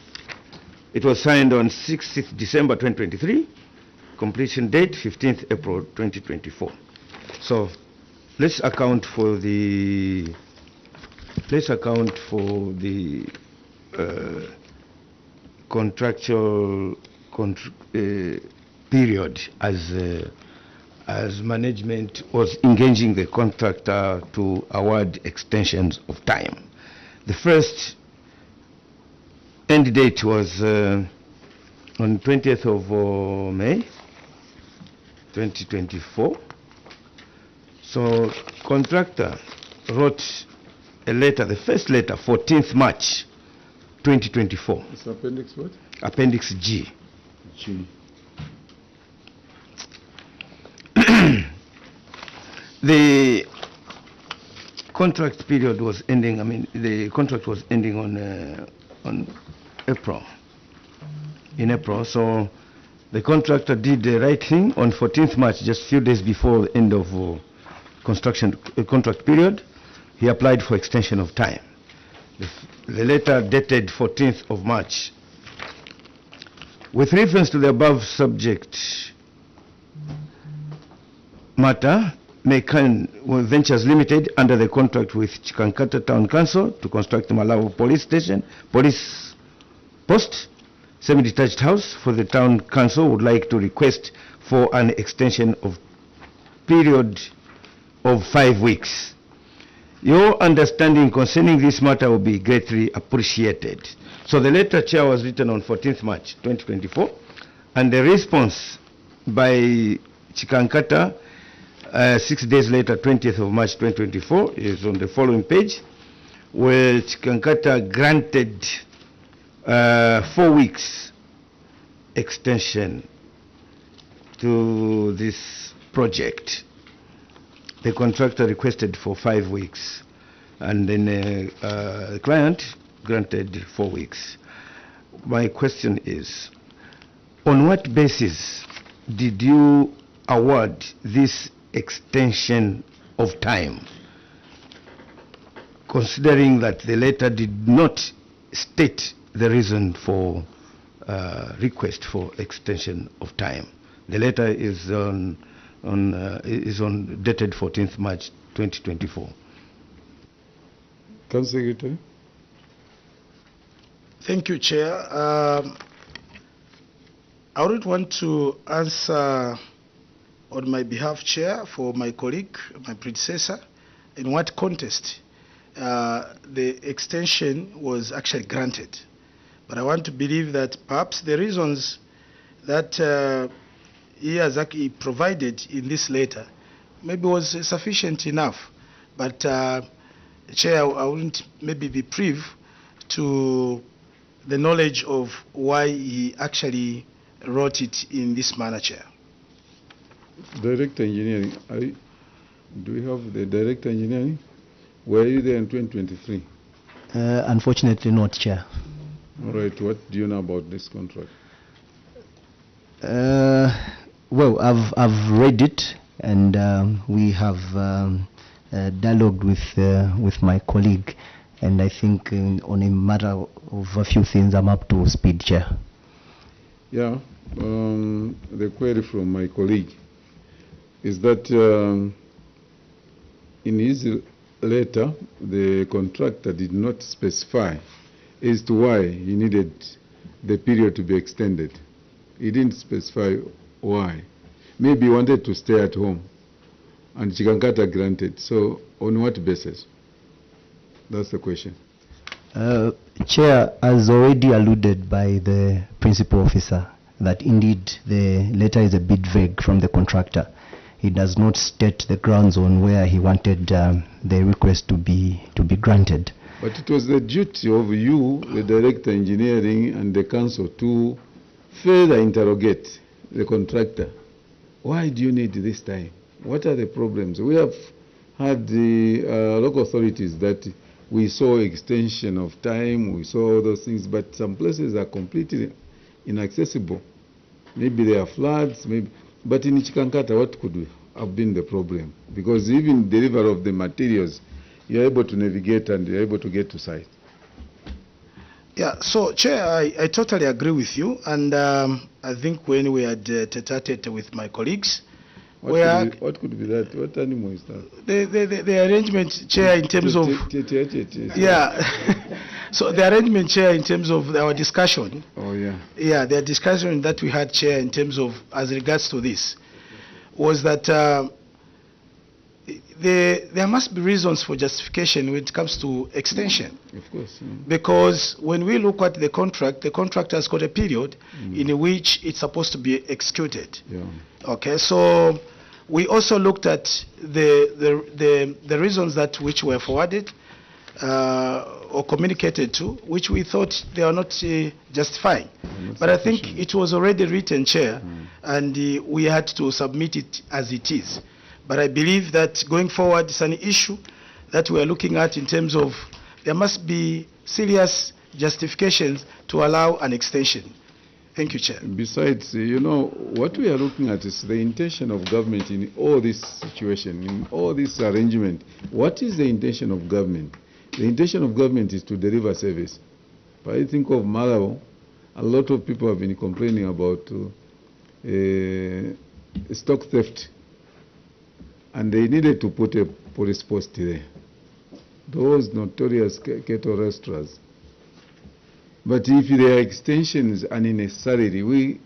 It was signed on 6th December 2023, completion date 15th April 2024. So let's account for the contractual period as management was engaging the contractor to award extensions of time. The first end date was on 20th of May 2024. So contractor wrote a letter, the first letter, 14th March 2024. It's appendix what? Appendix G. G. The contract period was ending, the contract was ending on April, in April. So the contractor did the right thing on 14th March, just a few days before the end of construction contract period. He applied for extension of time. The letter dated 14th of March. With reference to the above subject matter, Mekan Ventures Limited, under the contract with CHIKANKATA Town Council to construct the Malabo Police Station, Police Post, semi-detached house for the Town Council, would like to request for an extension of period of 5 weeks. Your understanding concerning this matter will be greatly appreciated. So the letter, Chair, was written on 14th March 2024, and the response by CHIKANKATA 6 days later, 20th of March 2024, is on the following page, where CHIKANKATA granted 4 weeks extension to this project. The contractor requested for 5 weeks, and then the client granted 4 weeks. My question is, on what basis did you award this extension of time, considering that the letter did not state the reason for request for extension of time? The letter is dated 14th March 2024. Council Secretary. Thank you, Chair. I would want to answer on my behalf, Chair, for my colleague, my predecessor, in what context the extension was actually granted. But I want to believe that perhaps the reasons that he has actually provided in this letter maybe was sufficient enough. But Chair, I wouldn't maybe be privy to the knowledge of why he actually wrote it in this manner, Chair. Director Engineering, do we have the Director Engineering? Were you there in 2023? Unfortunately not, Chair. All right, what do you know about this contract? Well, I've read it, and we have dialogued with my colleague, and I think on a matter of a few things I'm up to speed, Chair. Yeah, the query from my colleague is that in his letter, the contractor did not specify as to why he needed the period to be extended. He didn't specify why. Maybe he wanted to stay at home, and CHIKANKATA granted. So on what basis? That's the question. Chair, as already alluded by the principal officer, that indeed the letter is a bit vague from the contractor. He does not state the grounds on where he wanted the request to be granted. But it was the duty of you, the Director Engineering, and the Council to further interrogate the contractor. Why do you need this time? What are the problems? We have had the local authorities that we saw extension of time, we saw all those things, but some places are completely inaccessible. Maybe there are floods, maybe. But in CHIKANKATA, what could have been the problem? Because even delivery of the materials, you're able to navigate and you're able to get to site. Yeah, so Chair, I totally agree with you, and I think when we had tete-a-tete with my colleagues, what could be that? What animal is that? The arrangement, Chair, in terms of yeah. So the arrangement, Chair, in terms of our discussion. Oh yeah. Yeah, the discussion that we had, Chair, in terms of as regards to this, was that there must be reasons for justification when it comes to extension. Of course. Yeah. Because when we look at the contract has got a period in which it's supposed to be executed. Yeah. Okay, so we also looked at the reasons that which were forwarded or communicated to, which we thought they are not justifying. But I think it was already written, Chair, and we had to submit it as it is. But I believe that going forward, it's an issue that we are looking at in terms of there must be serious justifications to allow an extension. Thank you, Chair. Besides, you know, what we are looking at is the intention of government in all this situation, in all this arrangement. What is the intention of government? The intention of government is to deliver service. But I think of Malawi, a lot of people have been complaining about stock theft and they needed to put a police post there. Those notorious cattle restaurants. But if there are extensions unnecessarily, we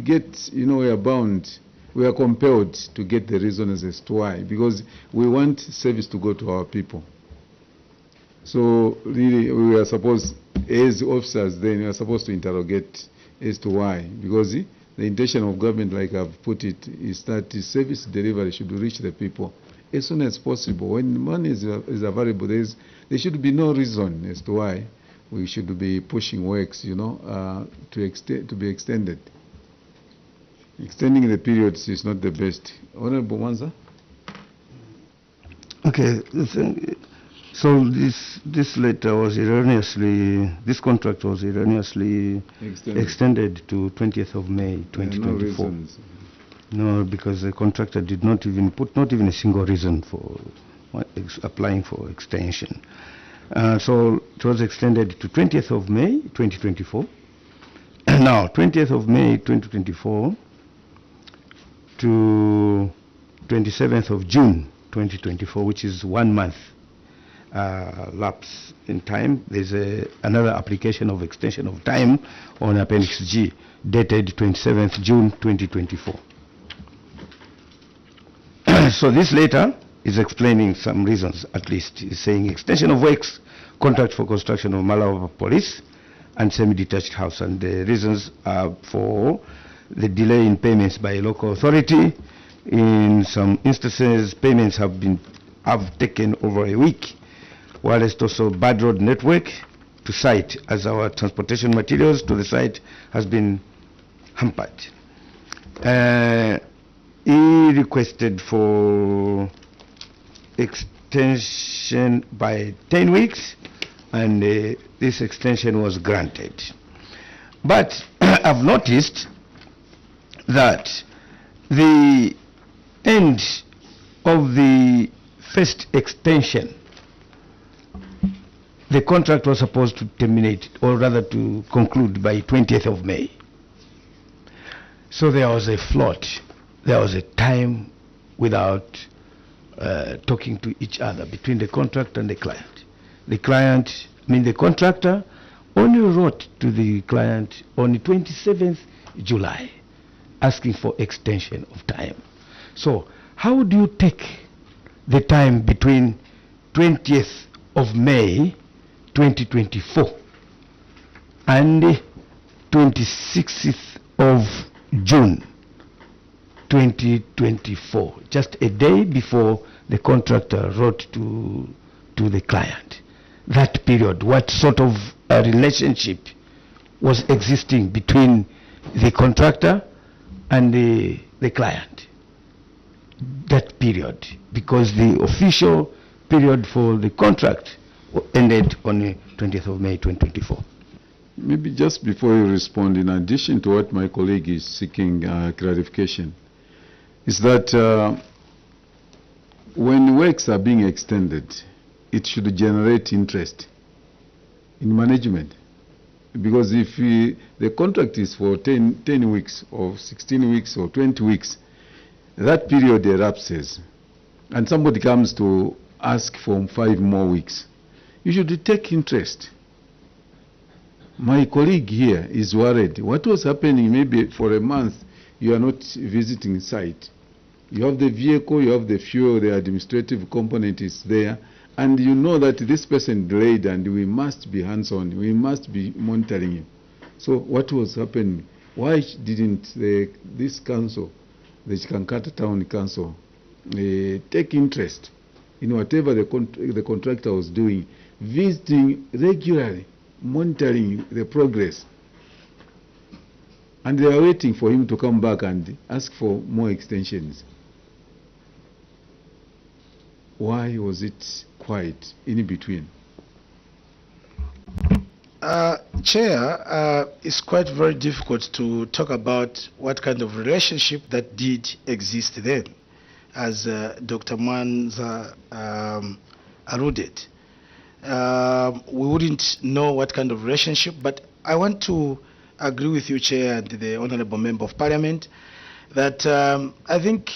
get, we are bound, we are compelled to get the reasons as to why, because we want service to go to our people. So really, we are supposed, as officers, then we are supposed to interrogate as to why, because the intention of government, like I've put it, is that the service delivery should reach the people as soon as possible. When money is available, there should be no reason as to why we should be pushing works, to be extended. Extending the periods is not the best. Honorable Wanza? Okay, so this letter was erroneously, this contract was erroneously extended to 20th of May 2024. No, because the contractor did not even put not even a single reason for applying for extension. So it was extended to 20th of May 2024. Now 20th of May 2024 to 27th of June 2024, which is 1 month lapse in time. There's another application of extension of time on Appendix G, dated 27th June 2024. So this letter is explaining some reasons, at least. It's saying extension of works, contract for construction of Malawi Police and semi-detached house. And the reasons are for the delay in payments by a local authority. In some instances, payments have taken over a week, whilst also bad road network to site, as our transportation materials to the site has been hampered. He requested for extension by 10 weeks, and this extension was granted. But I've noticed that the end of the first extension, the contract was supposed to terminate, or rather to conclude, by 20th of May. So there was a float. There was a time without talking to each other between the contractor and the client. The contractor only wrote to the client on the 27th July asking for extension of time. So how do you take the time between 20th of May 2024 and 26th of June 2024, just a day before the contractor wrote to the client? That period, what sort of a relationship was existing between the contractor and the client? That period, because the official period for the contract ended on the 20th of May 2024. Maybe just before you respond, in addition to what my colleague is seeking clarification, is that when works are being extended, it should generate interest in management. Because if the contract is for 10 weeks or 16 weeks or 20 weeks, that period elapses, and somebody comes to ask for 5 more weeks, you should take interest. My colleague here is worried. What was happening? Maybe for a month you are not visiting site. You have the vehicle, you have the fuel, the administrative component is there, and you know that this person delayed and we must be hands-on, we must be monitoring him. So what was happening? Why didn't this council, the CHIKANKATA Town Council, take interest in whatever the contractor was doing, visiting regularly, monitoring the progress? And they are waiting for him to come back and ask for more extensions. Why was it quiet in between? Chair, it's quite very difficult to talk about what kind of relationship that did exist then, as Dr. Manza alluded. We wouldn't know what kind of relationship, but I want to agree with you, Chair, and the Honorable Member of Parliament, that I think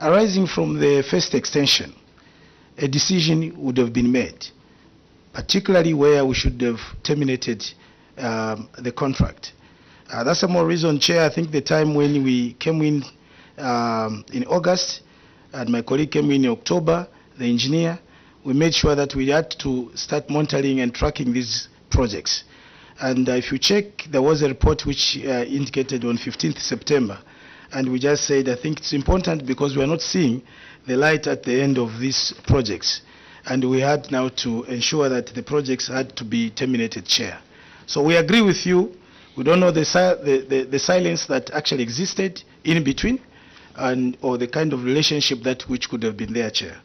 arising from the first extension, a decision would have been made, particularly where we should have terminated the contract. That's the more reason, Chair. I think the time when we came in August, and my colleague came in October, the engineer, we made sure that we had to start monitoring and tracking these projects. And if you check, there was a report which indicated on 15th September, and we just said, I think it's important because we are not seeing the light at the end of these projects. And we had now to ensure that the projects had to be terminated, Chair. So we agree with you. We don't know the silence that actually existed in between, or the kind of relationship that which could have been there, Chair.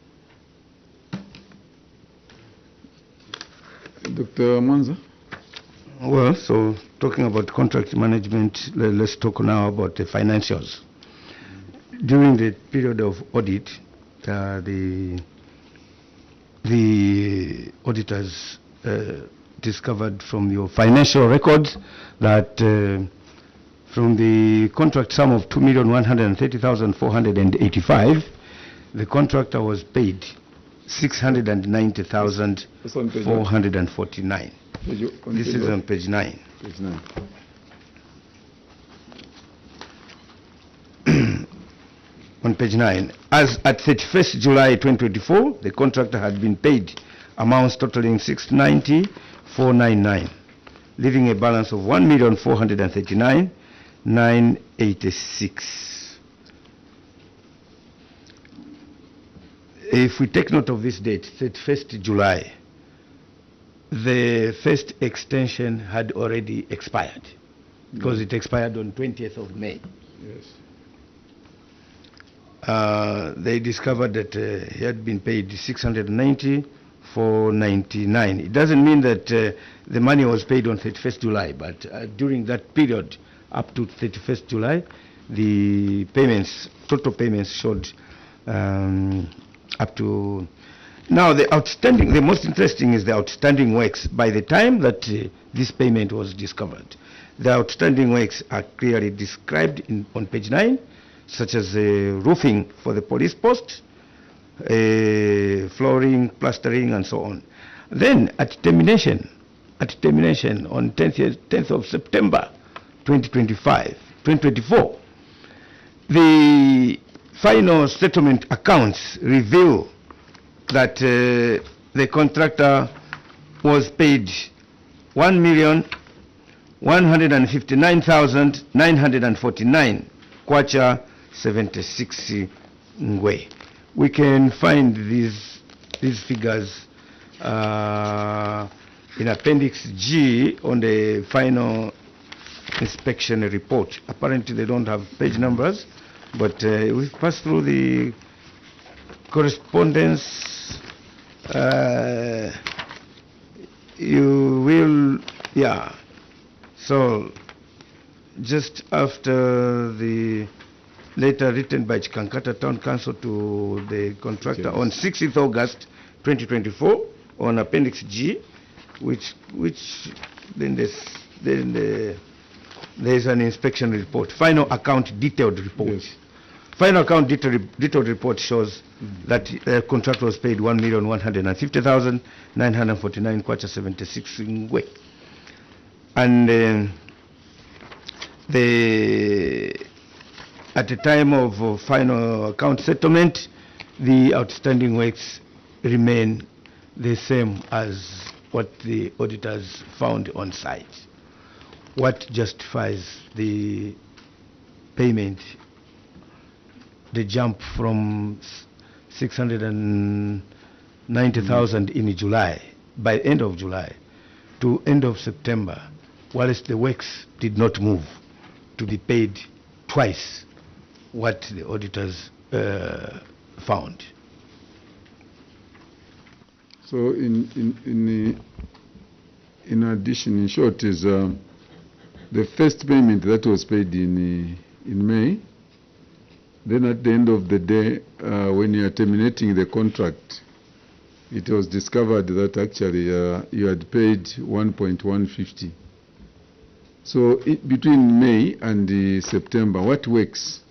Dr. Mwanza? Well, so talking about contract management, let's talk now about the financials. During the period of audit, the auditors discovered from your financial records that from the contract sum of 2,130,485, the contractor was paid 690,449. This is on page 9. Page 9. On page 9, as at 31st July 2024, the contractor had been paid amounts totaling 690,499, leaving a balance of 1,439,986. If we take note of this date, 31st July, the first extension had already expired, because it expired on 20th of May. Yes. They discovered that he had been paid 690,499. It doesn't mean that the money was paid on 31st July, but during that period, up to 31st July, the payments, total payments showed up to... Now, the most interesting is the outstanding works. By the time that this payment was discovered, the outstanding works are clearly described on page 9, such as roofing for the police post, flooring, plastering, and so on. Then, at termination on 10th of September 2024, the final settlement accounts reveal that the contractor was paid 1,159,949 kwacha 76 ngwe. We can find these figures in Appendix G on the final inspection report. Apparently they don't have page numbers, but we've passed through the correspondence. You will, yeah. So just after the letter written by CHIKANKATA Town Council to the contractor on 16th August 2024 on Appendix G, which then there's an inspection report, final account detailed report. Yes. Final account detailed report shows that the contractor was paid 1,150,949 kwacha 76 ngwe. And at the time of final account settlement, the outstanding works remain the same as what the auditors found on site. What justifies the payment, the jump from 690,000 in July, by end of July, to end of September, whilst the works did not move, to be paid twice what the auditors found? So in addition, in short, is the first payment that was paid in May. Then at the end of the day, when you are terminating the contract, it was discovered that actually you had paid 1.150. So between May and September, what works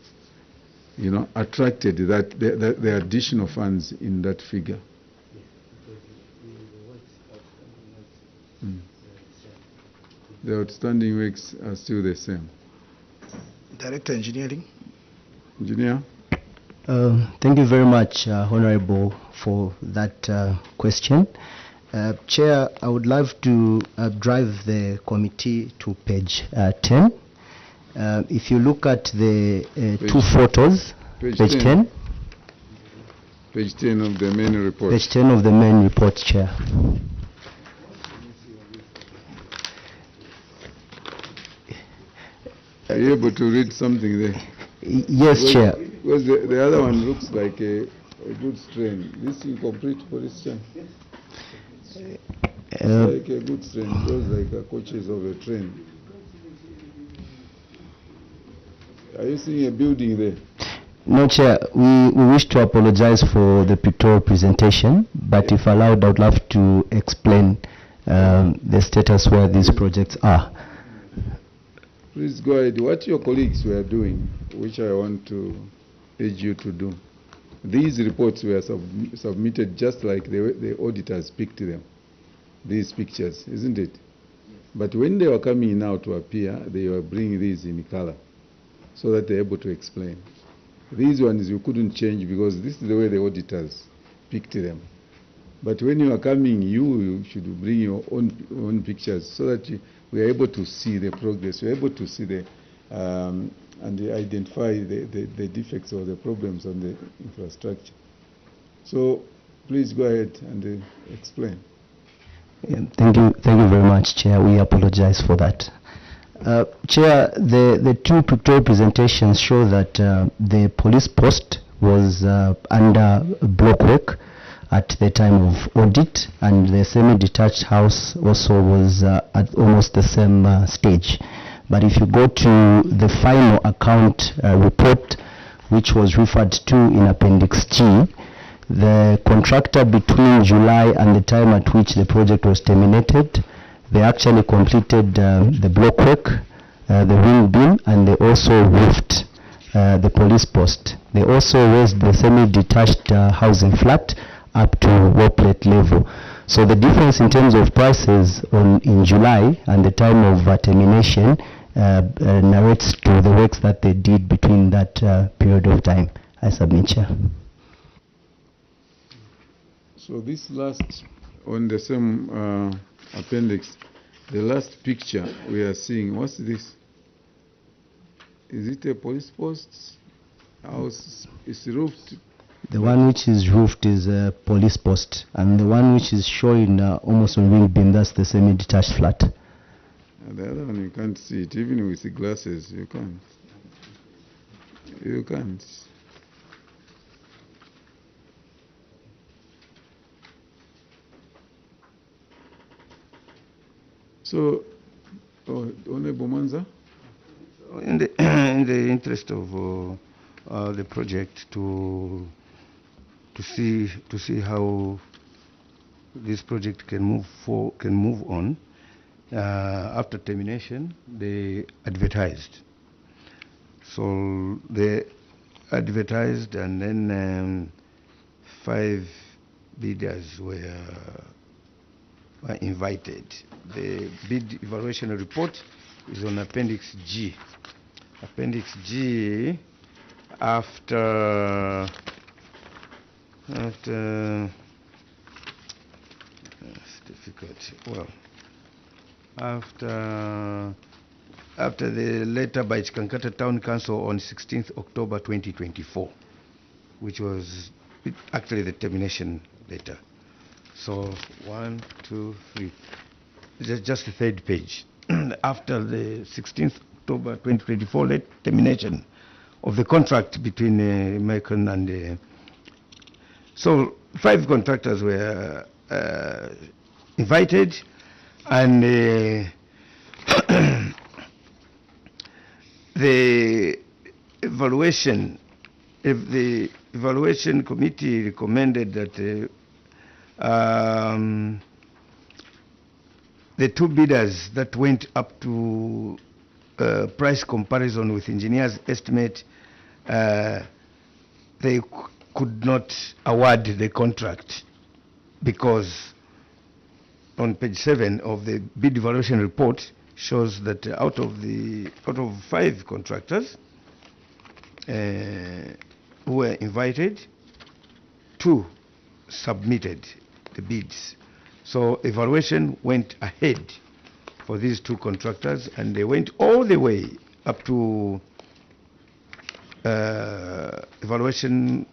attracted the additional funds in that figure? The outstanding works are still the same. Director Engineering. Engineer? Thank you very much, Honorable, for that question. Chair, I would love to drive the committee to page 10. If you look at the two photos, page 10. Page 10 of the main report. Page 10 of the main report, Chair. Are you able to read something there? Yes, Chair. Because the other one looks like a good strain. This incomplete police chain. It's like a good strain. It goes like a coaches of a train. Are you seeing a building there? No, Chair. We wish to apologize for the pictorial presentation, but if allowed, I would love to explain the status where these projects are. Please go ahead. What your colleagues were doing, which I want to urge you to do. These reports were submitted just like the auditors picked them. These pictures, isn't it? But when they were coming now to appear, they were bringing these in color so that they're able to explain. These ones you couldn't change because this is the way the auditors picked them. But when you are coming, you should bring your own pictures so that we are able to see the progress. We are able to see and identify the defects or the problems on the infrastructure. So please go ahead and explain. Thank you very much, Chair. We apologize for that. Chair, the two pictorial presentations show that the police post was under block work at the time of audit, and the semi-detached house also was at almost the same stage. But if you go to the final account report, which was referred to in Appendix G, the contractor between July and the time at which the project was terminated, they actually completed the block work, the wing beam, and they also roofed the police post. They also raised the semi-detached housing flat up to wall plate level. So the difference in terms of prices in July and the time of termination narrates to the works that they did between that period of time. I submit, Chair. So this last, on the same appendix, the last picture we are seeing, what's this? Is it a police post? House is roofed? The one which is roofed is a police post, and the one which is showing almost on wing beam, that's the semi-detached flat. And the other one you can't see it, even with the glasses, you can't. You can't. So, Honorable Manza? In the interest of the project to see how this project can move on, after termination, they advertised. So they advertised, and then 5 bidders were invited. The bid evaluation report is on Appendix G. Appendix G, after it's difficult. Well, after the letter by CHIKANKATA Town Council on 16th October 2024, which was actually the termination letter. So 1, 2, 3. Just the third page. After the 16th October 2024 termination of the contract between American and so 5 contractors were invited, and the evaluation committee recommended that the 2 bidders that went up to price comparison with engineer's estimate they could not award the contract because on page 7 of the bid evaluation report shows that out of 5 contractors who were invited, 2 submitted the bids. So evaluation went ahead for these 2 contractors, and they went all the way up to evaluation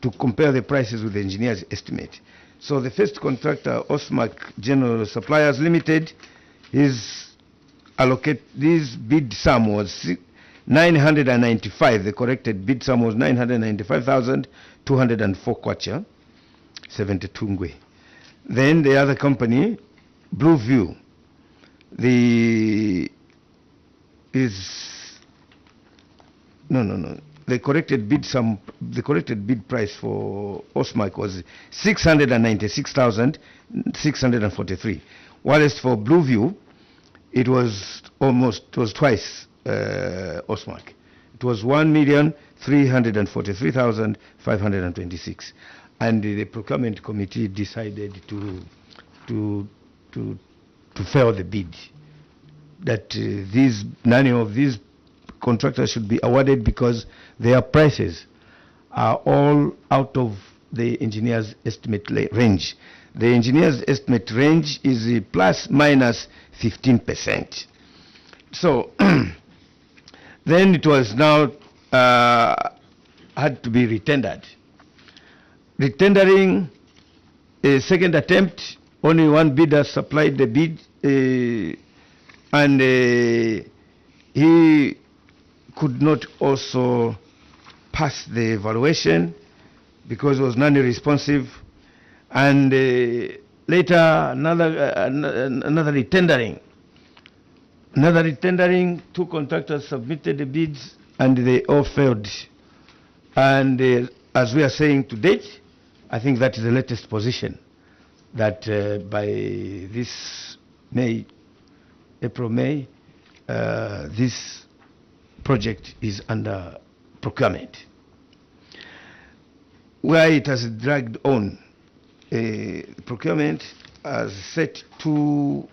to compare the prices with the engineer's estimate. So the first contractor, Osmac General Suppliers Limited, his bid sum was 995. The corrected bid sum was 995,204 kwacha, 72 ngwe. Then the other company, Blue View, the corrected bid price for Osmac was 696,643. Whilst for Blue View, it was twice Osmac. It was 1,343,526, and the procurement committee decided to fail the bid. That none of these contractors should be awarded because their prices are all out of the engineer's estimate range. The engineer's estimate range is plus minus 15%. So then it was now had to be retendered. Retendering a second attempt, only one bidder supplied the bid, and he could not also pass the evaluation because it was non-responsive. And later another retendering. 2 contractors submitted the bids and they all failed. And as we are saying to date, I think that is the latest position, that by this April-May, this project is under procurement. Where it has dragged on, procurement has set two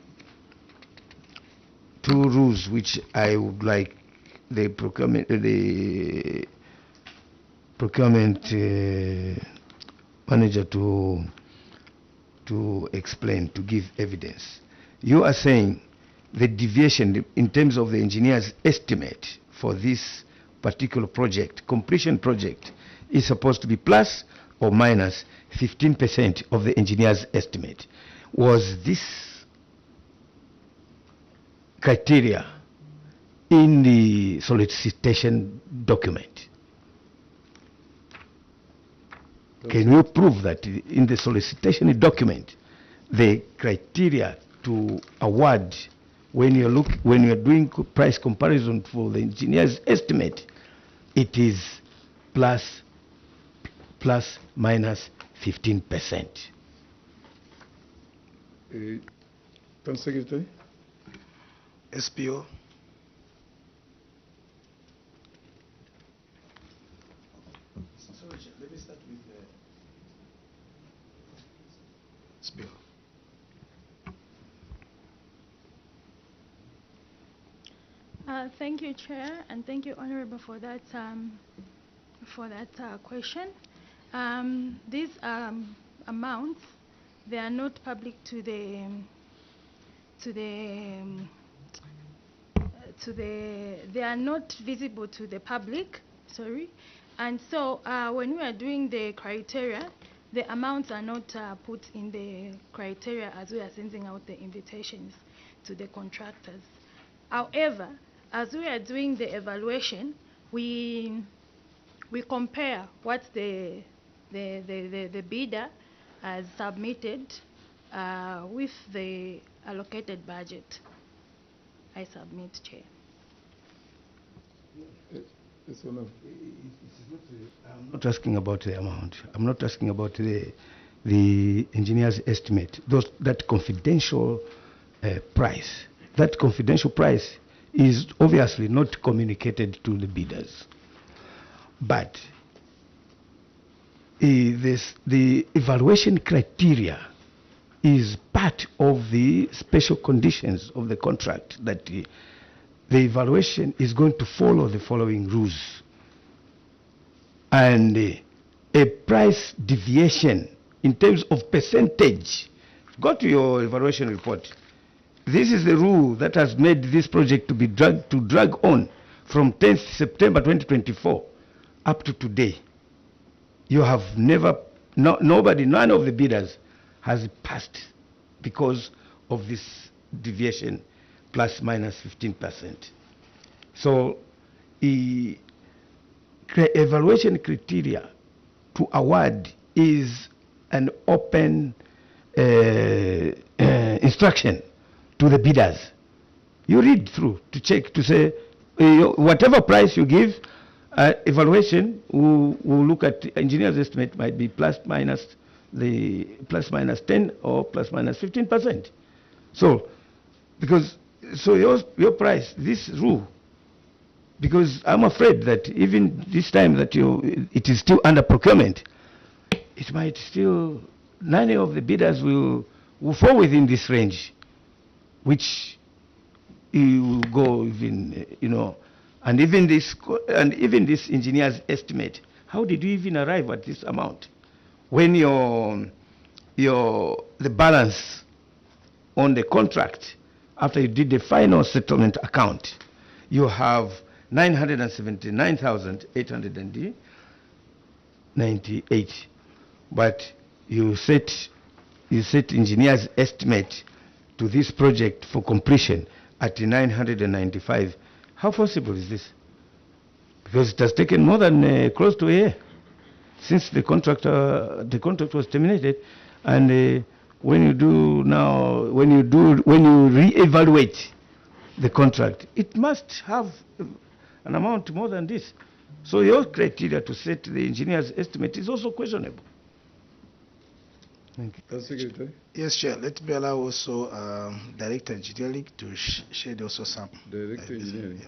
rules which I would like the procurement manager to explain, to give evidence. You are saying the deviation in terms of the engineer's estimate for this particular project, completion project, is supposed to be plus or minus 15% of the engineer's estimate. Was this criteria in the solicitation document? Can you prove that in the solicitation document, the criteria to award when you're doing price comparison for the engineer's estimate, it is plus minus 15%? Pan Secretary? SPO. Let me start with SPO. Thank you, Chair, and thank you, Honorable, for that question. These amounts, they are not public they are not visible to the public, sorry. And so when we are doing the criteria, the amounts are not put in the criteria as we are sending out the invitations to the contractors. However, as we are doing the evaluation, we compare what the bidder has submitted with the allocated budget. I submit, Chair. I'm not asking about the amount. I'm not asking about the engineer's estimate. That confidential price. That confidential price is obviously not communicated to the bidders. But the evaluation criteria is part of the special conditions of the contract, that the evaluation is going to follow the following rules. And a price deviation in terms of percentage. Go to your evaluation report. This is the rule that has made this project to be drag on from 10th September 2024 up to today. You have never, none of the bidders has passed because of this deviation, plus minus 15%. So, evaluation criteria to award is an open instruction to the bidders. You read through to check, to say, whatever price you give, evaluation will look at engineer's estimate might be plus minus 10 or plus minus 15%. So, your price, this rule, because I'm afraid that even this time that it is still under procurement, it might still, none of the bidders will fall within this range, which will go even, and even this engineer's estimate. How did you even arrive at this amount when the balance on the contract, after you did the final settlement account, you have 979,898, but you set engineer's estimate to this project for completion at 995. How possible is this? Because it has taken more than close to a year since the contract was terminated, and when you re-evaluate the contract, it must have an amount more than this. So your criteria to set the engineer's estimate is also questionable. Thank you. Secretary? Yes, Chair. Let me allow also Director Engineering to shed also some. Director Engineering.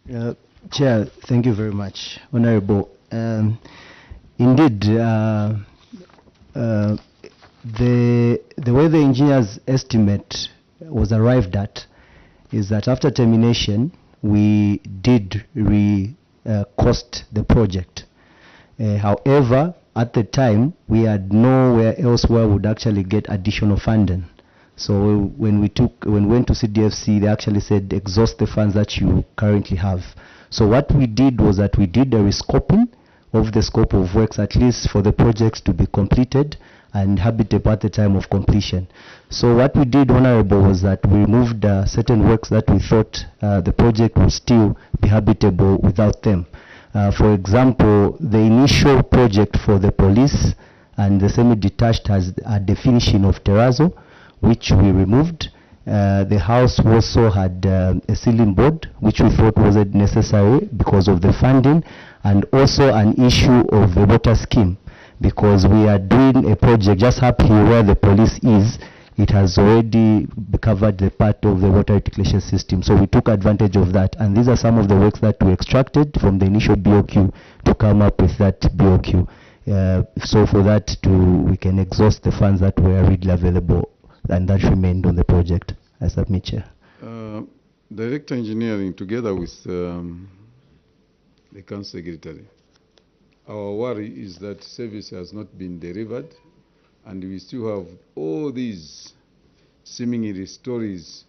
Yeah. Chair, thank you very much, Honorable. Indeed, the way the engineer's estimate was arrived at is that after termination, we did cost the project. However, at the time, we had nowhere else where we would actually get additional funding. So when we went to CDFC, they actually said, exhaust the funds that you currently have. So what we did was that we did a rescoping of the scope of works, at least for the projects to be completed and habitable at the time of completion. So what we did, Honorable, was that we removed certain works that we thought the project would still be habitable without them. For example, the initial project for the police and the semi-detached has a definition of terrazzo, which we removed. The house also had a ceiling board, which we thought wasn't necessary because of the funding, and also an issue of the water scheme, because we are doing a project just up here where the police is. It has already covered the part of the water reticulation system. So we took advantage of that. And these are some of the works that we extracted from the initial BOQ to come up with that BOQ. So for that, we can exhaust the funds that were readily available and that remained on the project. I submit, Chair. Director Engineering, together with the Council Secretary, our worry is that service has not been delivered, and we still have all these seemingly stories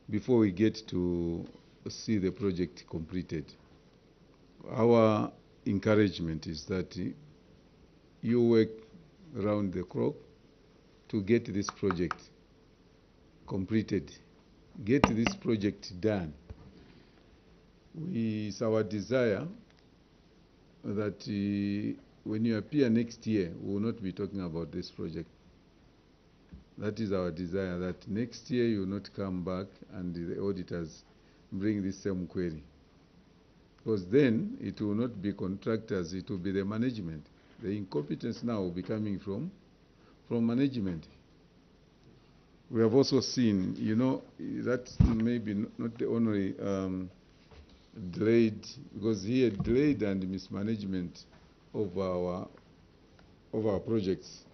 before we get to see the project completed. Our encouragement is that you work around the clock to get this project completed, get this project done. It's our desire that when you appear next year, we will not be talking about this project. That is our desire, that next year you will not come back and the auditors bring this same query. Because then it will not be contractors, it will be the management. The incompetence now will be coming from management. We have also seen, that's maybe not the only delayed, because here delayed and mismanagement of our of our projects.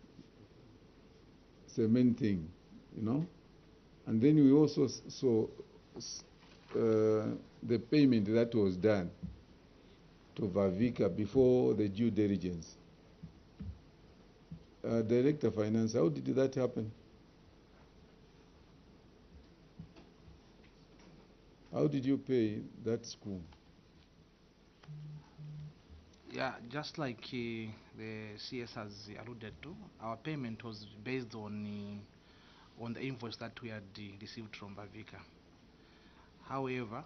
It's the main thing, you know. And then we also saw the payment that was done to Vavika before the due diligence. Director of Finance, how did that happen? How did you pay that school? Yeah, just like the CS has alluded to, our payment was based on the invoice that we had received from Bavika. However,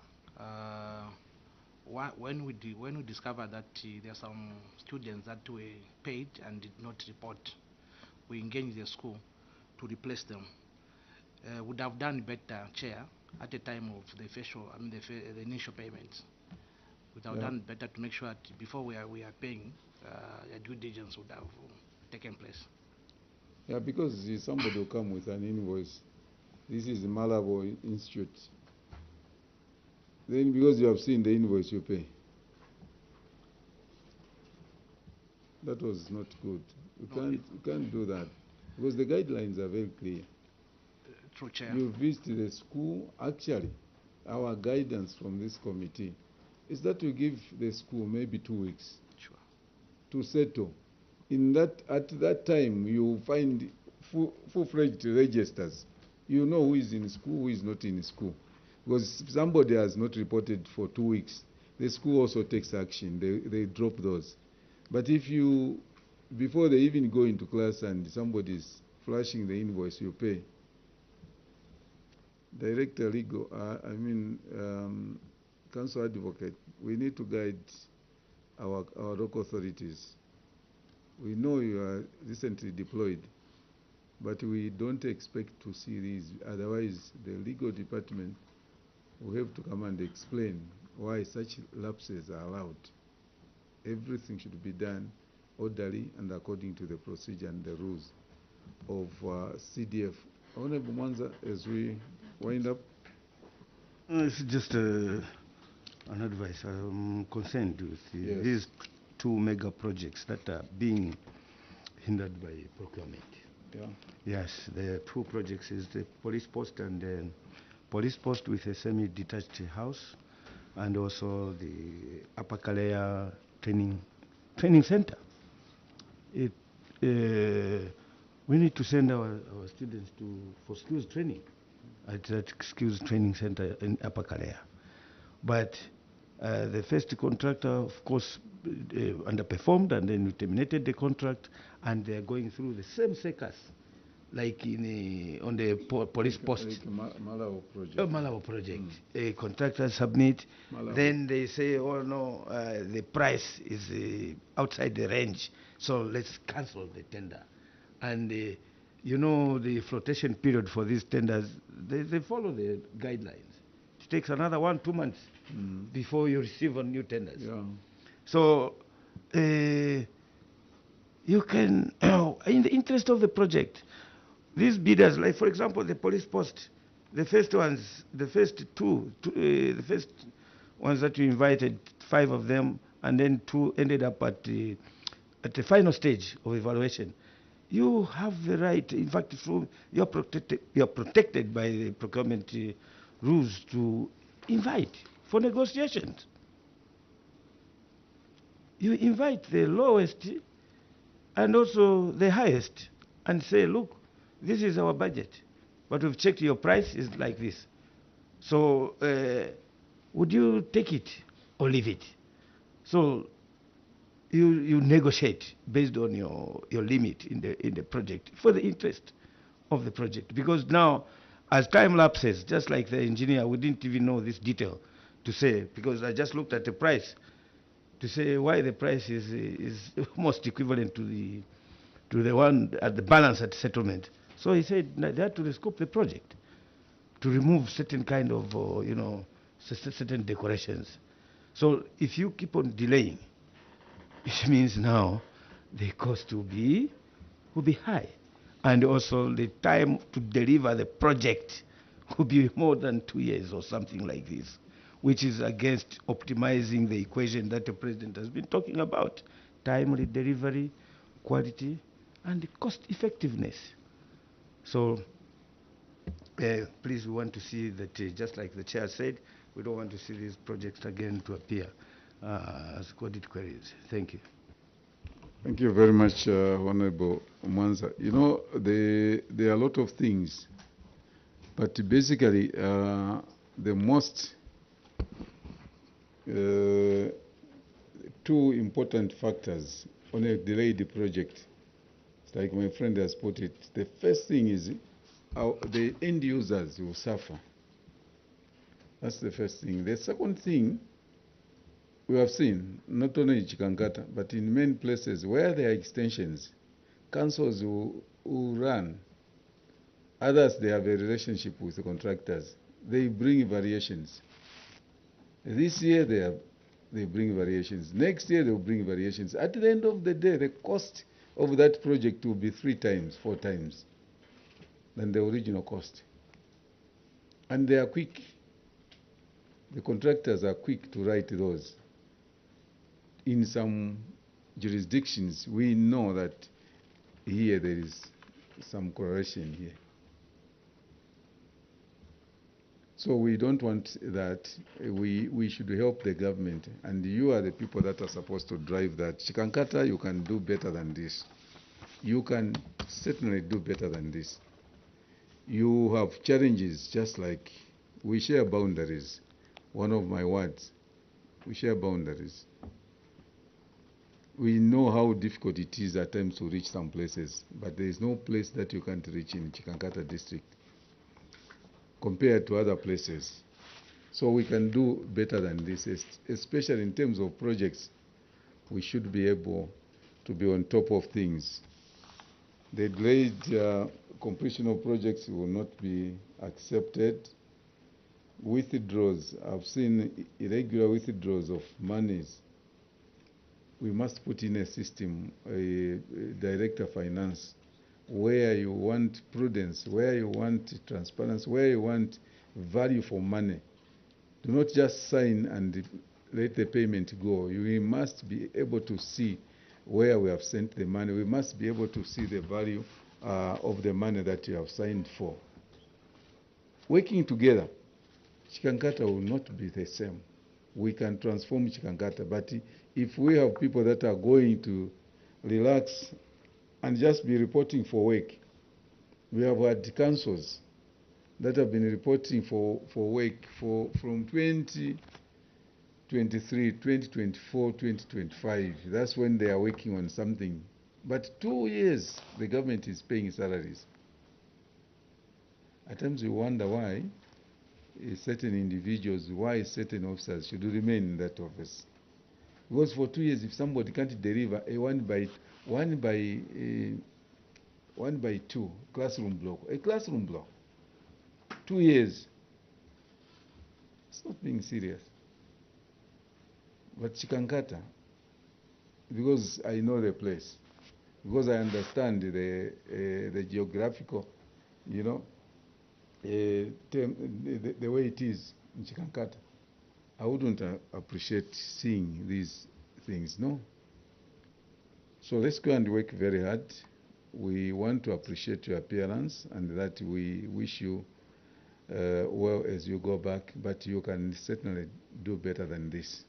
when we discovered that there are some students that were paid and did not report, we engaged the school to replace them. Would have done better, Chair, at the time of the the initial payments. Would have done better to make sure that before we are paying, a due diligence would have taken place. Yeah, because somebody will come with an invoice. This is the Malabo Institute. Then because you have seen the invoice, you pay. That was not good. You can't do that because the guidelines are very clear. True, Chair. You visit the school. Actually, our guidance from this committee is that we give the school maybe 2 weeks to settle. At that time, you find full-fledged registers. You know who is in school, who is not in school. Because if somebody has not reported for 2 weeks, the school also takes action. They drop those. But if you, before they even go into class and somebody is flashing the invoice, you pay. Director Legal, Council Advocate, we need to guide our local authorities. We know you are recently deployed, but we don't expect to see these. Otherwise, the legal department will have to come and explain why such lapses are allowed. Everything should be done orderly and according to the procedure and the rules of CDF. Honorable Mwanza, as we wind up. It's just an advice. I'm concerned with these two mega projects that are being hindered by procurement. Yeah. Yes, the two projects is the police post and the police post with a semi-detached house, and also the Upper Kalea training center. We need to send our students for skills training at that skills training center in Upper Kalea. But the first contractor, of course, underperformed, and then we terminated the contract, and they are going through the same circus, like on the police post. Like Malabo project. Malabo project. A contractor submit, then they say, oh no, the price is outside the range, so let's cancel the tender. And you know, the flotation period for these tenders, they follow the guidelines. It takes another 1-2 months before you receive on new tenders. Yeah. So you can, in the interest of the project, these bidders, like for example the police post, the first ones that you invited, 5 of them, and then 2 ended up at the final stage of evaluation. You have the right, in fact, you are protected by the procurement rules to invite for negotiations. You invite the lowest and also the highest and say, look, this is our budget, but we've checked your price is like this. So would you take it or leave it? So you negotiate based on your limit in the project for the interest of the project. Because now, as time lapses, just like the engineer, we didn't even know this detail to say, because I just looked at the price to say why the price is almost equivalent to the one at the balance at settlement. So he said they had to rescope the project to remove certain kind of certain decorations. So if you keep on delaying, it means now the cost will be high, and also the time to deliver the project will be more than 2 years or something like this, which is against optimizing the equation that the president has been talking about: timely delivery, quality, and cost effectiveness. So please, we want to see that, just like the chair said, we don't want to see these projects again to appear as audit queries. Thank you. Thank you very much, Honorable Mwanza. You know, there are a lot of things, but basically the most two important factors on a delayed project, it's like my friend has put it. The first thing is the end users will suffer. That's the first thing. The second thing, we have seen, not only in CHIKANKATA, but in many places where there are extensions, councils will run. Others, they have a relationship with the contractors. They bring variations. This year, they bring variations. Next year, they'll bring variations. At the end of the day, the cost of that project will be 3 times, 4 times than the original cost. And they are quick. The contractors are quick to write those. In some jurisdictions, we know that here there is some correlation here. So we don't want that. We should help the government, and you are the people that are supposed to drive that. CHIKANKATA, you can do better than this. You can certainly do better than this. You have challenges, just like we share boundaries. One of my words, we share boundaries. We know how difficult it is at times to reach some places, but there is no place that you can't reach in CHIKANKATA district compared to other places. So we can do better than this, especially in terms of projects. We should be able to be on top of things. The delayed completion of projects will not be accepted. Withdrawals, I've seen irregular withdrawals of monies. We must put in a system, a director finance, where you want prudence, where you want transparency, where you want value for money. Do not just sign and let the payment go. We must be able to see where we have sent the money. We must be able to see the value of the money that you have signed for. Working together, CHIKANKATA will not be the same. We can transform CHIKANKATA, but if we have people that are going to relax and just be reporting for work, we have had councils that have been reporting for work from 2023, 2024, 2025. That's when they are working on something. But 2 years, the government is paying salaries. At times we wonder why certain individuals, why certain officers should remain in that office. Because for 2 years, if somebody can't deliver a 1 by 2 classroom block, a classroom block, 2 years, it's not being serious. But CHIKANKATA, because I know the place, because I understand the geographical, you know, the way it is in CHIKANKATA, I wouldn't appreciate seeing these things, no. So let's go and work very hard. We want to appreciate your appearance and that we wish you well as you go back, but you can certainly do better than this.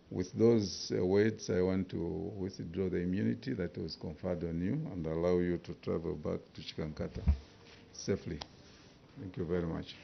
With those words, I want to withdraw the immunity that was conferred on you and allow you to travel back to CHIKANKATA safely. Thank you very much.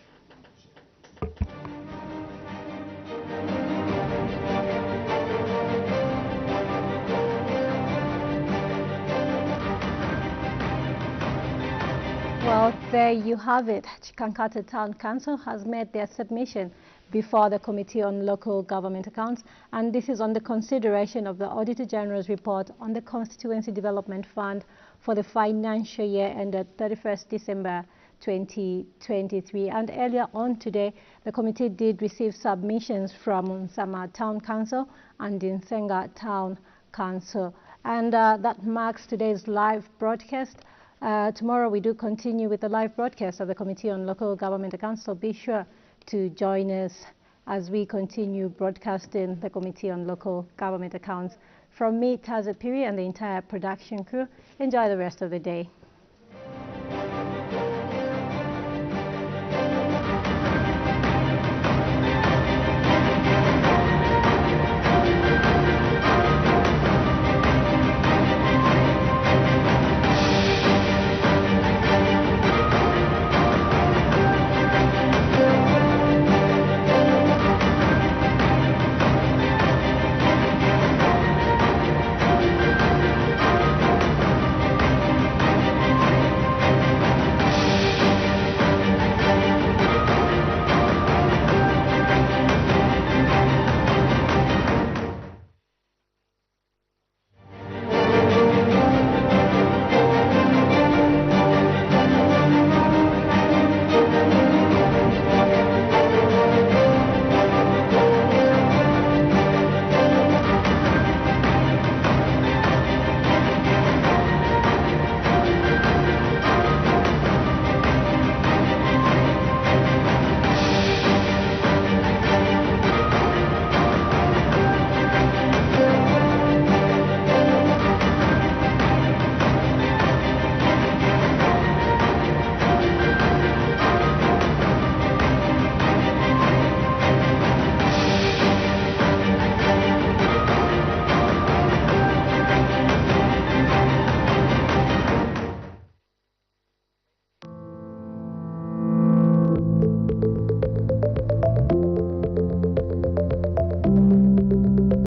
Well, there you have it. CHIKANKATA Town Council has made their submission before the Committee on Local Government Accounts, and this is on the consideration of the Auditor General's report on the Constituency Development Fund for the financial year ended 31st December 2023. And earlier on today, the committee did receive submissions from Nsama Town Council and Nsenga Town Council. And that marks today's live broadcast. Tomorrow we do continue with the live broadcast of the Committee on Local Government Accounts, so be sure to join us as we continue broadcasting the Committee on Local Government Accounts. From me, Taza Piri, and the entire production crew, enjoy the rest of the day.